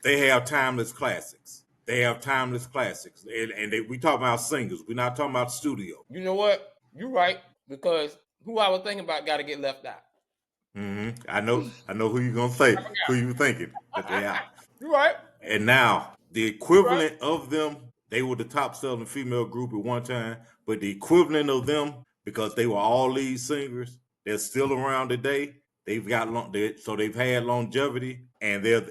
have timeless classics. They have timeless classics, and we talk about singers. We're not talking about studio. You know what? You're right because who I was thinking about got to get left out. Mm-hmm. I know who you're gonna say. Who you thinking? But they out. You're right. And now the equivalent of them, they were the top selling female group at one time. But the equivalent of them, because they were all lead singers, they're still around today. They've had longevity, and they're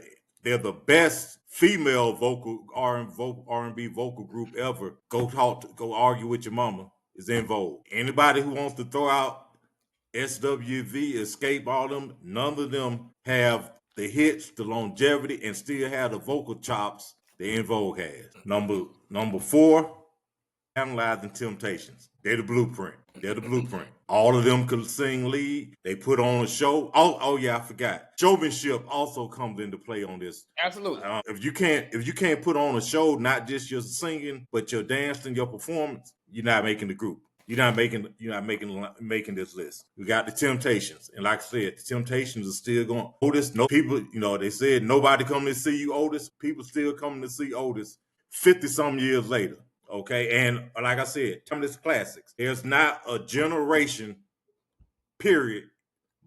the best female vocal R&B vocal group ever. Go argue with your mama is in vogue. Anybody who wants to throw out SWV, Escape, all them, none of them have the hits, the longevity, and still have the vocal chops the En Vogue has. Number 4, Analyzing Temptations. They're the blueprint. All of them could sing lead. They put on a show. Oh yeah, I forgot. Showmanship also comes into play on this. Absolutely. If you can't put on a show, not just your singing, but your dance and your performance, you're not making the group. You're not making this list. We got the Temptations, and like I said, the Temptations are still going. Otis, no people, they said nobody coming to see you, Otis. People still coming to see Otis 50 some years later. Okay, and like I said, timeless classics. There's not a generation period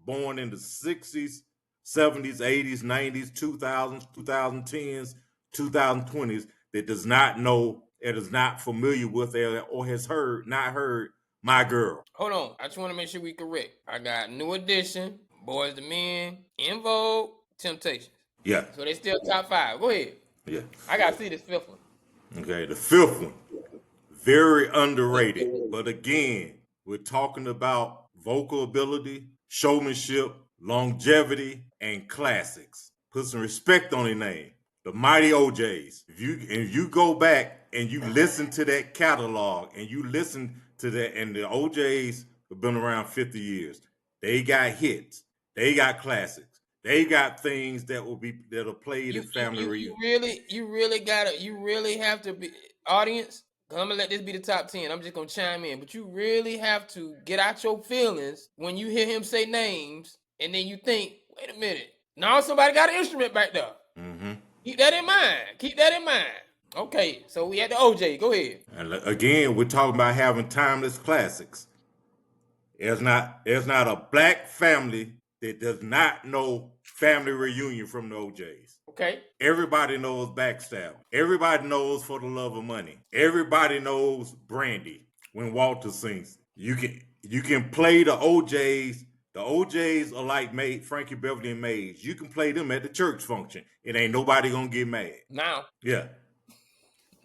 born in the 60s, 70s, 80s, 90s, 2000s, 2010s, 2020s that does not know and is not familiar with or has not heard My Girl. Hold on. I just want to make sure we correct. I got New Edition, Boys to Men, In Vogue, Temptations. Yeah. So they still top 5. Go ahead. Yeah. I got to see this 5th one. Okay. The 5th one, very underrated. But again, we're talking about vocal ability, showmanship, longevity, and classics. Put some respect on their name. The Mighty OJs. If you go back and you listen to that catalog and you listen to that, and the OJs have been around 50 years. They got hits. They got classics. They got things that are played at family reunions. You really have to be audience. I'm gonna let this be the top 10. I'm just gonna chime in, but you really have to get out your feelings when you hear him say names, and then you think, wait a minute, now somebody got an instrument back there. Mm-hmm. Keep that in mind. Okay, so we had the OJ. Go ahead. And again, we're talking about having timeless classics. There's not a black family that does not know Family Reunion from the OJs. Okay. Everybody knows Backstab. Everybody knows For the Love of Money. Everybody knows Brandy when Walter sings. You can play the OJs. The OJs are like Frankie Beverly and Mays. You can play them at the church function. It ain't nobody gonna get mad. Now. Yeah.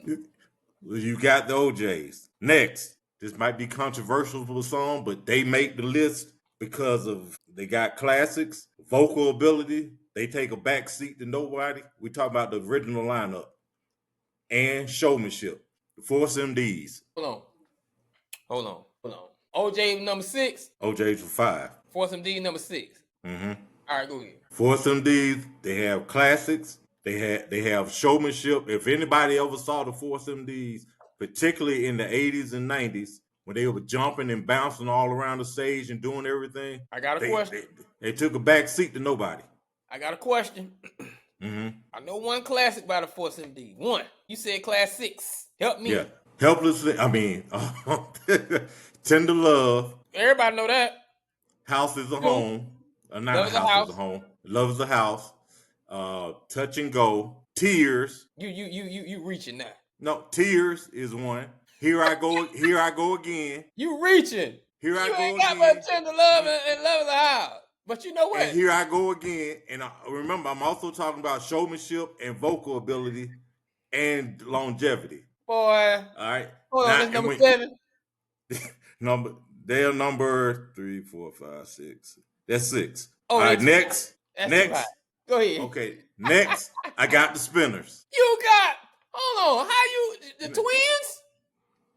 You got the OJs. Next, this might be controversial for some, but they make the list because they got classics, vocal ability. They take a back seat to nobody. We talk about the original lineup and showmanship. The Force MDs. Hold on. OJ number 6. OJs for 5. Force MD number 6. Mm-hmm. All right, go ahead. Force MDs. They have classics. They have showmanship. If anybody ever saw the Force MDs, particularly in the 80s and 90s, when they were jumping and bouncing all around the stage and doing everything, I got a question. They took a back seat to nobody. I got a question. Mm-hmm. I know one classic by the Force MD. One. You said classics. Help me. Yeah. Helplessly. Tender Love. Everybody know that. House is a Home. Not a house is a home. Love is a House. Touch and Go. Tears. You reaching now. No, Tears is one. Here I go again. You reaching. Here I go again. You ain't got much Tender Love and Love is a House. But you know what? And here I go again. And remember, I'm also talking about showmanship and vocal ability and longevity. Boy. All right. Hold on, that's number 7. They're number 3, 4, 5, 6. That's 6. Oh, all right, next. Go ahead. Okay, next, I got the Spinners. Hold on, the Twins?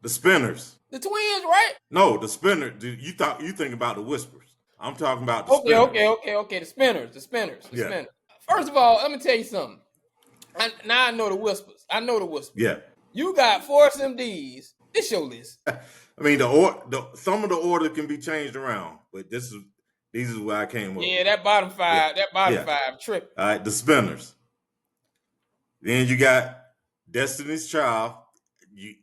The Spinners. The Twins, right? No, the Spinner. You think about the Whispers. I'm talking about the Spinners. Okay. The Spinners. First of all, let me tell you something. Now I know the Whispers. Yeah. You got Force MDs. This your list. I mean, some of the order can be changed around, but these is where I came up. Yeah, that bottom 5. Yeah. That bottom 5 tripping. All right, the Spinners. Then you got Destiny's Child. You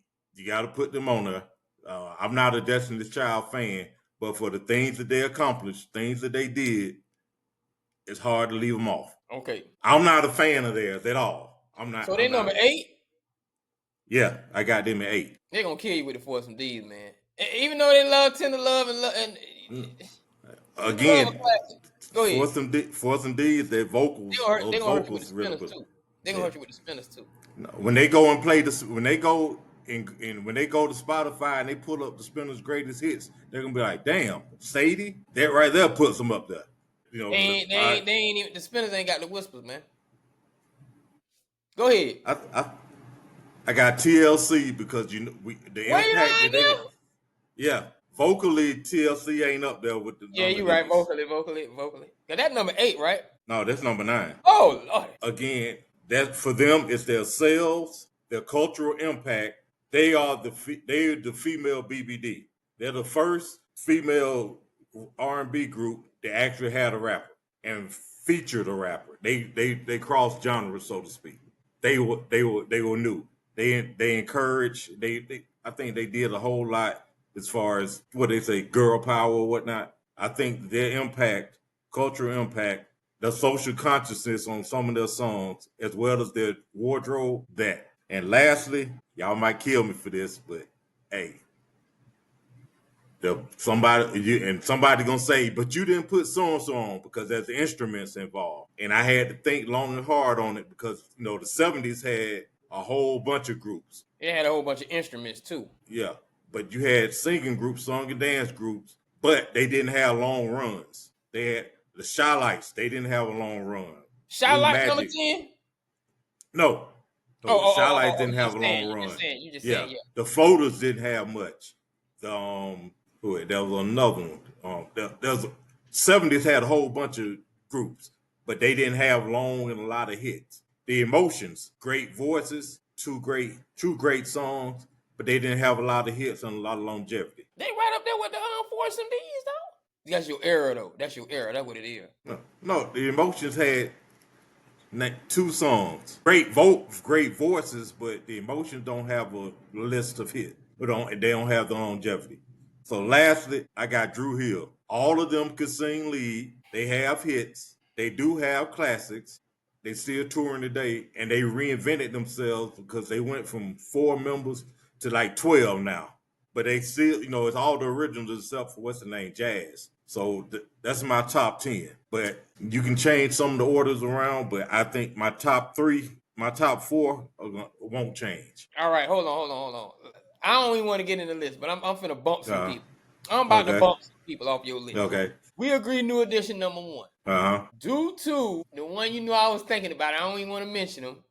got to put them on there. I'm not a Destiny's Child fan, but for the things that they accomplished, things that they did, it's hard to leave them off. Okay. I'm not a fan of theirs at all. I'm not. So they number 8? Yeah, I got them at 8. They're going to kill you with the Force MDs, man. Even though they love Tender Love and again, go ahead. Force MDs, their vocals. They're going to hurt you with the really Spinners, too. They're going to hurt you with the Spinners, too. No, when they go and play when they go to Spotify and they pull up the Spinners' greatest hits, they're gonna be like, "Damn, Sadie, that right there puts them up there." They ain't even, the Spinners ain't got the Whispers, man. Go ahead. I got TLC because the impact that they got. Yeah, vocally TLC ain't up there with the. Yeah, you're right. Vocally. Now that number 8, right? No, that's number 9. Oh Lord. Again, that for them, it's their sales, their cultural impact. They are the female BBD. They're the first female R&B group that actually had a rapper and featured a rapper. They crossed genres, so to speak. They were new. They encouraged. They I think they did a whole lot as far as what they say, girl power or whatnot. I think their impact, cultural impact, the social consciousness on some of their songs, as well as their wardrobe, that. And lastly, y'all might kill me for this, but hey, somebody gonna say, but you didn't put so and so on because there's instruments involved. And I had to think long and hard on it because the '70s had a whole bunch of groups. It had a whole bunch of instruments too. Yeah, but you had singing groups, song and dance groups, but they didn't have long runs. They had the Shy-Lights. They didn't have a long run. Shot Blue Light number Magic. 10. No, no, the Shy-Lights Oh, didn't have a long run. you just Yeah, saying, yeah. the Floaters didn't have much. The there was another one. There's '70s had a whole bunch of groups, but they didn't have long and a lot of hits. The Emotions, great voices, two great songs, but they didn't have a lot of hits and a lot of longevity. They right up there with the Force MDs though. That's your era though. That's your era. That's what it is. No, the Emotions had two songs, great voices, but the Emotions don't have a list of hits. They don't have the longevity. So lastly, I got Drew Hill. All of them could sing lead. They have hits. They do have classics. They still touring today, and they reinvented themselves because they went from 4 members to like 12 now. But they still, it's all the originals except for what's the name, Jazz. So that's my top 10. But you can change some of the orders around, but I think my top 4 won't change. All right, hold on. I don't even want to get in the list, but I'm finna bump some people. I'm about to Okay. bump some people off your list. Okay. We agree New Edition number 1. Uh-huh. Due to the one I was thinking about, I don't even want to mention them.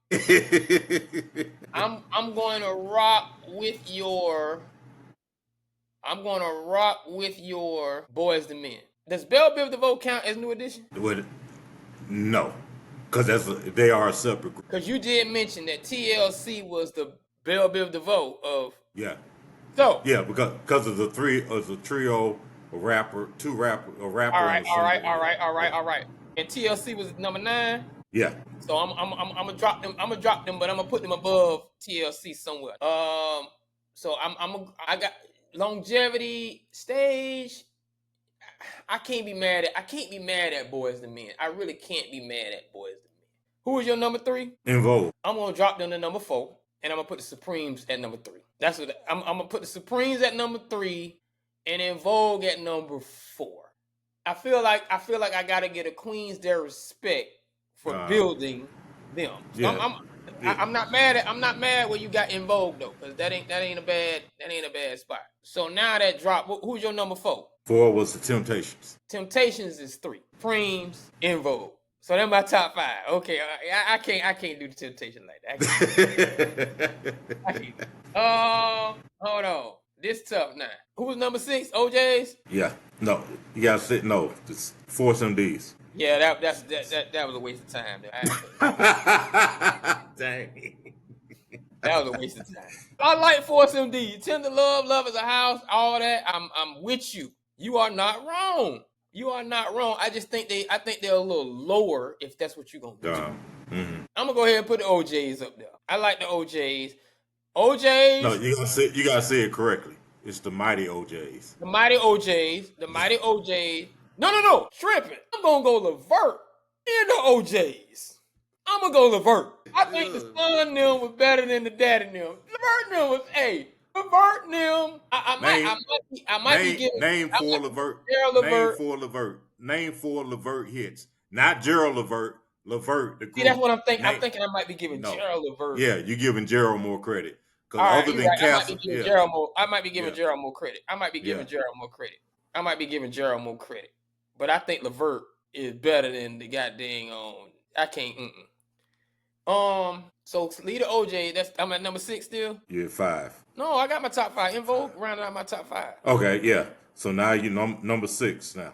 I'm going to rock with your Boys the Men. Does Belle Biv DeVoe count as New Edition? No, because they are a separate group. Because you did mention that TLC was the Belle Biv DeVoe of. Yeah. So. Yeah, because of the trio, a rapper, a rapper. All right. And TLC was number 9. Yeah. So I'm gonna drop them. I'm gonna drop them, but I'm gonna put them above TLC somewhere. So I got longevity, stage. I can't be mad at Boys the Men. I really can't be mad at Boys the Men. Who is your number 3? En Vogue. I'm gonna drop them to number 4, and I'm gonna put the Supremes at number 3. That's what I'm gonna put the Supremes at number 3, and En Vogue at number 4. I feel like I gotta get a Queens their respect for building them. So yeah. I'm not mad where you got En Vogue though, because that ain't a bad spot. So now that drop, who's your number 4? 4 was the Temptations. Temptations is 3. Supremes, En Vogue. So that's my top 5. Okay, I can't do the Temptation like that. I can't. Hold on. This tough now. Who was number 6? OJ's? Yeah. No, you gotta sit. No, just Force MDs. Yeah, that was a waste of time. Dang. That was a waste of time. I like Force MD. Tender Love is a House, all that. I'm with you. You are not wrong. I just think they're a little lower if that's what you're gonna do. Mm-hmm. I'm gonna go ahead and put the OJs up there. I like the OJs. OJs. No, you gotta say it correctly. It's the Mighty OJs. The Mighty OJs. No. Tripping. I'm gonna go Levert in the OJs. I'm gonna go Levert. I think the son them was better than the daddy them. Levert them was Levert them. I might be giving name 4 Levert. Name 4 Levert hits. Not Gerald Levert. Levert the group. See, that's what I'm thinking. I'm thinking I might be giving Gerald Levert. Yeah, you're giving Gerald more credit. Because other than Castle, I might be giving Gerald more credit. I might be giving Gerald more credit. But I think Levert is better than the goddamn I can't. So Leader OJ, I'm at number 6 still. You're at 5. No, I got my top 5. En Vogue rounded out my top 5. Okay, yeah. So now you're number 6 now.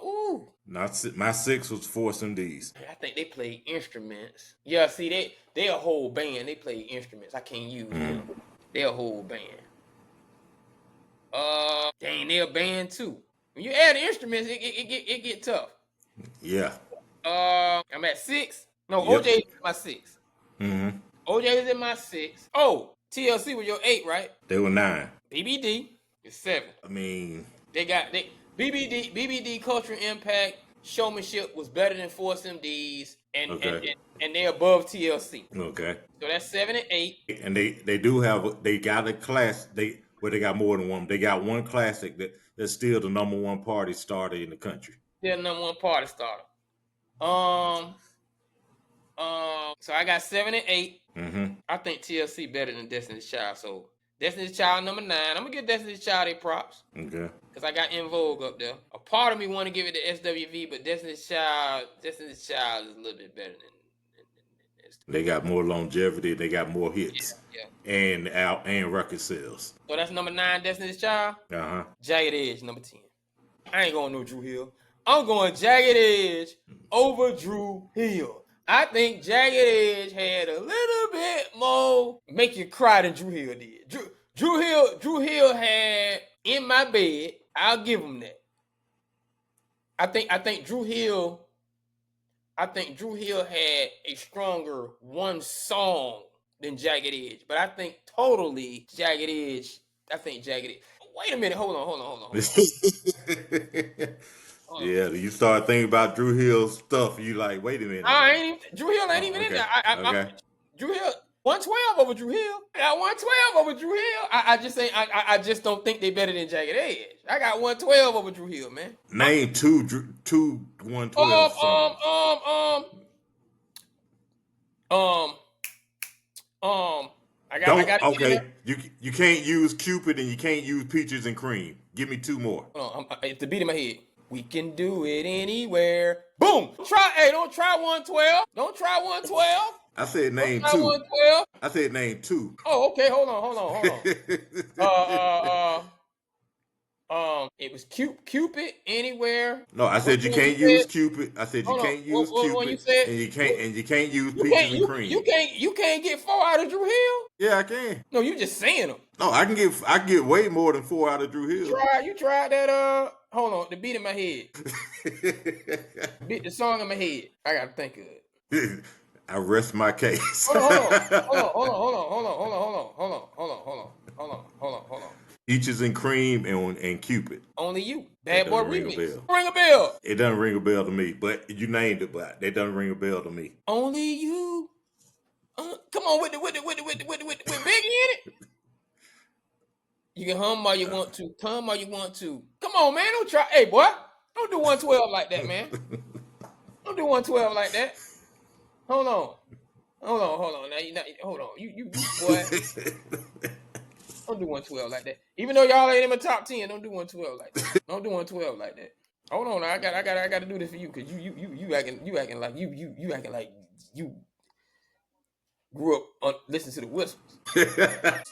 Ooh. My 6 was Force MDs. I think they play instruments. Yeah, see, they a whole band. They play instruments. I can't use them. They're a whole band. Dang, they're a band too. When you add the instruments, it get tough. Yeah. I'm at 6. No, Yep. OJ is my 6. Mm-hmm. OJ is in my 6. Oh, TLC was your 8, right? They were 9. BBD is 7. I mean, They BBD cultural impact showmanship was better than Force MDs and they above TLC. Okay. So that's 7 and 8. And they got a class they got more than one. They got one classic that's still the number one party starter in the country. They're the number one party starter. So I got 7 and 8. Mm-hmm. I think TLC better than Destiny's Child. So Destiny's Child number 9. I'm gonna give Destiny's Child their props. Okay. Because I got In Vogue up there. A part of me want to give it to SWV, but Destiny's Child is a little bit better than They got more longevity. They got more hits. Yeah. And record sales. So that's number 9, Destiny's Child. Uh-huh. Jagged Edge, number 10. I ain't going no Drew Hill. I'm going Jagged Edge over Drew Hill. I think Jagged Edge had a little bit more make you cry than Drew Hill did. Drew Hill had In My Bed. I'll give him that. I think Drew Hill had a stronger one song than Jagged Edge, but I think totally Jagged Edge. Wait a minute, hold on. Yeah, you start thinking about Drew Hill's stuff. You like, wait a minute. Drew Hill ain't even in there. Okay. Drew Hill 112 over Drew Hill. I got 112 over Drew Hill. I just don't think they better than Jagged Edge. I got 112 over Drew Hill, man. Name two 112 songs. I got okay. You can't use Cupid and you can't use Peaches and Cream. Give me 2 more. Hold on, it's the beat in my head. We can do it anywhere. Boom. Don't try 112. Don't try 112. I said name 2. 112. I said name 2. Oh, okay. Hold on. It was Cupid anywhere. No, I said you can't use Cupid. I said you can't use Cupid, and you can't use Peaches and Cream. You can't get 4 out of Drew Hill. Yeah, I can. No, you just saying them. No, I can get way more than 4 out of Drew Hill. You tried that. Hold on, the beat in my head. The song in my head. I gotta think of it. I rest my case. Hold on. Peaches and Cream and Cupid. Only You. Bad Boy Remix. Ring a bell. It doesn't ring a bell to me, but you named it, but it doesn't ring a bell to me. Only You. Come on with Biggie in it. You can hum while you want to. Come while you want to. Come on, man. Don't try. Hey, boy. Don't do 112 like that, man. Don't do 112 like that. Hold on. Now, hold on. You boy. Don't do 112 like that. Even though y'all ain't in my top 10, don't do 112 like that. Don't do 112 like that. Hold on. I got to do this for you because you acting like you grew up listening to the whistles.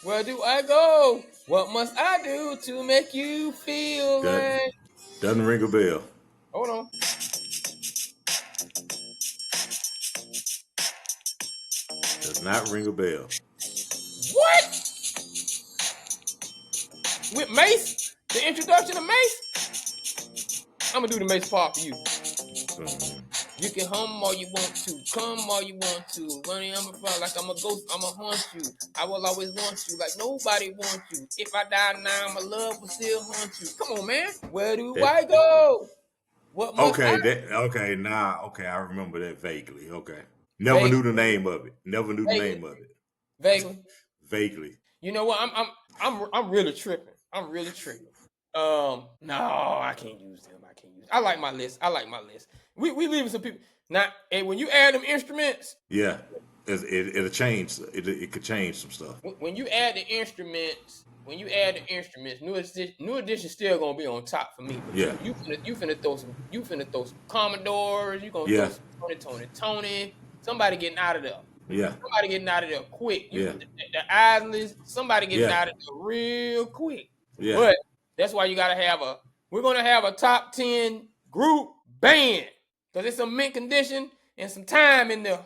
Where do I go? What must I do to make you feel like? Doesn't ring a bell. Hold on. Does not ring a bell. What? With Mace? The introduction of Mace? I'm gonna do the Mace part for you. You can hum all you want to, come all you want to. Running, I'm a fly like I'm a ghost, I'ma haunt you. I will always want you like nobody wants you. If I die now, my love will still haunt you. Come on, man. Where do I go? What must I do? I remember that vaguely. Okay. Never knew the name of it. Vaguely. You know what? I'm really tripping. No, I can't use them. I like my list. We leaving some people. Now, and when you add them instruments. Yeah. It'll change. It could change some stuff. When you add the instruments, New Edition still gonna be on top for me. Yeah. You finna throw some Commodores. You gonna throw some Tony. Somebody getting out of there. Yeah. Somebody getting out of there quick. The Islands. Somebody getting out of there real quick. Yeah. But that's why you gotta have we're gonna have a top 10 group band. Because it's some mint condition and some time in there.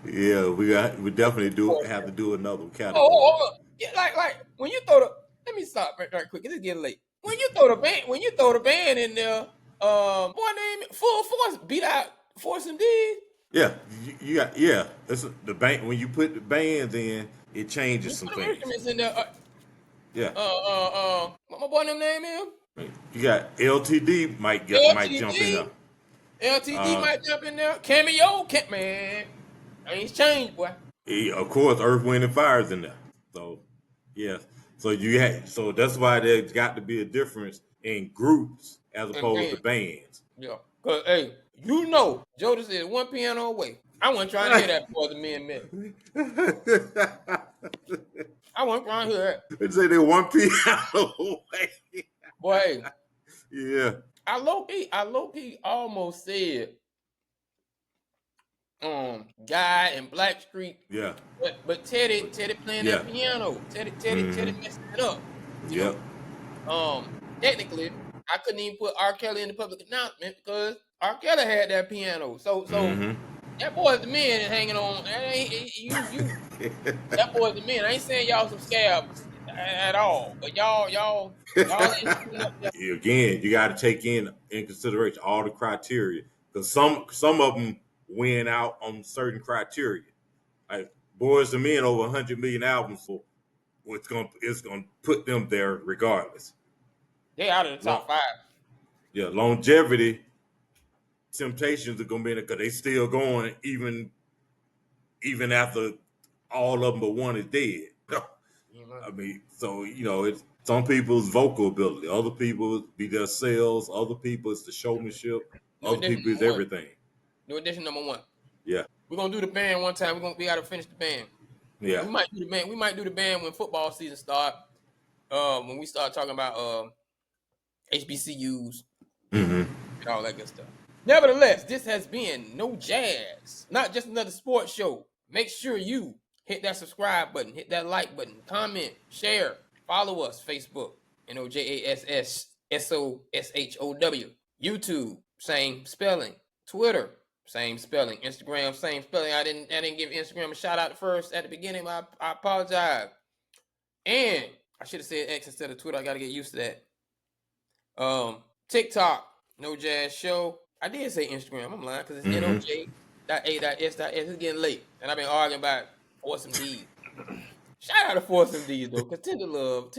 Yeah, we definitely have to do another category. Oh, yeah, like when you throw the. Let me stop right quick. It's getting late. When you throw the band in there, boy, name it Full Force beat out Force and D. Yeah, you got It's the band when you put the bands in, it changes You some put them things. instruments in there. Yeah, What my boy name is? you got LTD might jump in LTD. there. LTD Uh, might jump in there. Cameo, man. Things changed, boy. of course, Earth, Wind, and Fire's in there. So, yeah. So that's why there's got to be a difference in groups as And opposed man, to bands. yeah. Cause hey, Joe just said one piano away. I wasn't trying to hear that before the men met. I wasn't trying to hear that. They say they're one piano away. Boy, hey, Yeah, I low key almost said Guy and Blackstreet, yeah, but Teddy playing yeah. that piano. Teddy Mm-hmm. messing it up. You Yep. know. Technically, I couldn't even put R. Kelly in the public announcement because R. Kelly had that piano. So Mm-hmm. that boy's the man and hanging on. That boy's the man. I ain't saying y'all some scabs at all, but y'all ain't putting up there. Again, you got to take in consideration all the criteria because some of them win out on certain criteria. Like Boys and Men over 100 million albums, so it's gonna put them there regardless. They out of the Long, top 5. yeah, longevity, Temptations are gonna be in it because they still going even after all of them but one is dead. You know, I mean, so it's some people's vocal ability, other people be their sales, other people it's the showmanship, new other edition people is number 1. everything. New edition number 1. Yeah, We're gonna do the band one time. We gotta finish the band. yeah. We might do the band. We might do the band when football season start. When we start talking about HBCUs Mm-hmm. and all that good stuff. Nevertheless, this has been Nojass, not just another sports show. Make sure you hit that subscribe button, hit that like button, comment, share, follow us, Facebook, NOJASSSOSHOW, YouTube, same spelling, Twitter, same spelling, Instagram, same spelling. I didn't give Instagram a shout out first at the beginning. I apologize. And I should have said X instead of Twitter. I gotta get used to that. TikTok, Nojass Show. I did say Instagram. I'm lying because it's Mm-hmm. NOJ.A.S.S. It's getting late, and I've been arguing about Force MDs. Shout out to Force MDs though, because tender love.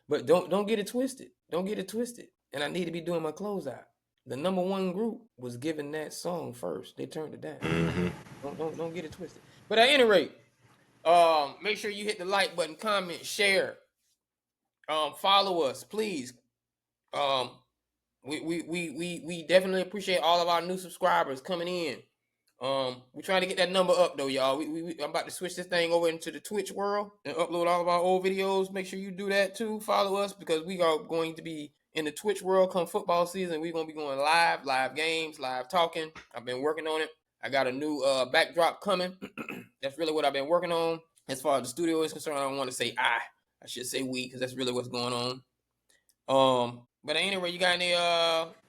But don't get it twisted. Don't get it twisted. And I need to be doing my closeout. The number 1 group was given that song first. They turned it down. Mm-hmm. Don't get it twisted. But at any rate, make sure you hit the like button, comment, share, follow us, please. We definitely appreciate all of our new subscribers coming in. We're trying to get that number up though, y'all. I'm about to switch this thing over into the Twitch world and upload all of our old videos. Make sure you do that too. Follow us because we are going to be in the Twitch world come football season. We're gonna be going live games, live talking. I've been working on it. I got a new backdrop coming. That's really what I've been working on. As far as the studio is concerned, I don't want to say I should say we because that's really what's going on. But anyway, you got any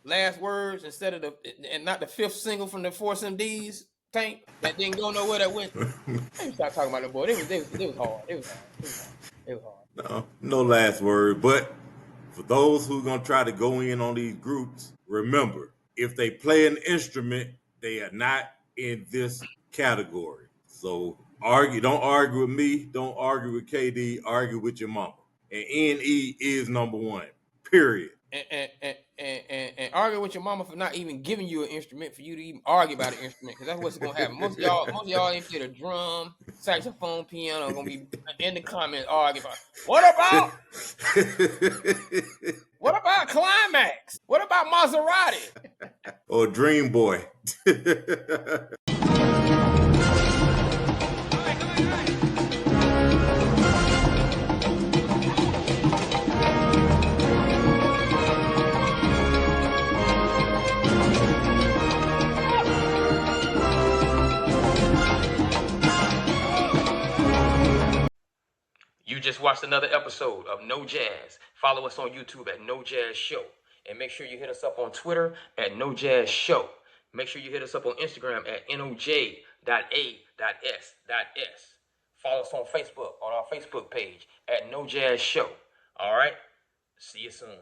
last words instead of and not the 5th single from the Force MDs tank that didn't go nowhere that went. Let me start talking about them boy. It was hard. It was hard. No last word. But for those who are gonna try to go in on these groups, remember if they play an instrument, they are not in this category. So don't argue with me, don't argue with KD, argue with your mama. And NE is number 1. Period. And argue with your mama for not even giving you an instrument for you to even argue about an instrument because that's what's gonna happen. Most of y'all ain't played a drum, saxophone, piano are gonna be in the comments arguing about what about Climax? What about Maserati? Or Dream Boy. You just watched another episode of Nojass. Follow us on YouTube at Nojass Show. And make sure you hit us up on Twitter at Nojass Show. Make sure you hit us up on Instagram at noj.a.s.s. Follow us on Facebook, on our Facebook page at Nojass Show. All right? See you soon.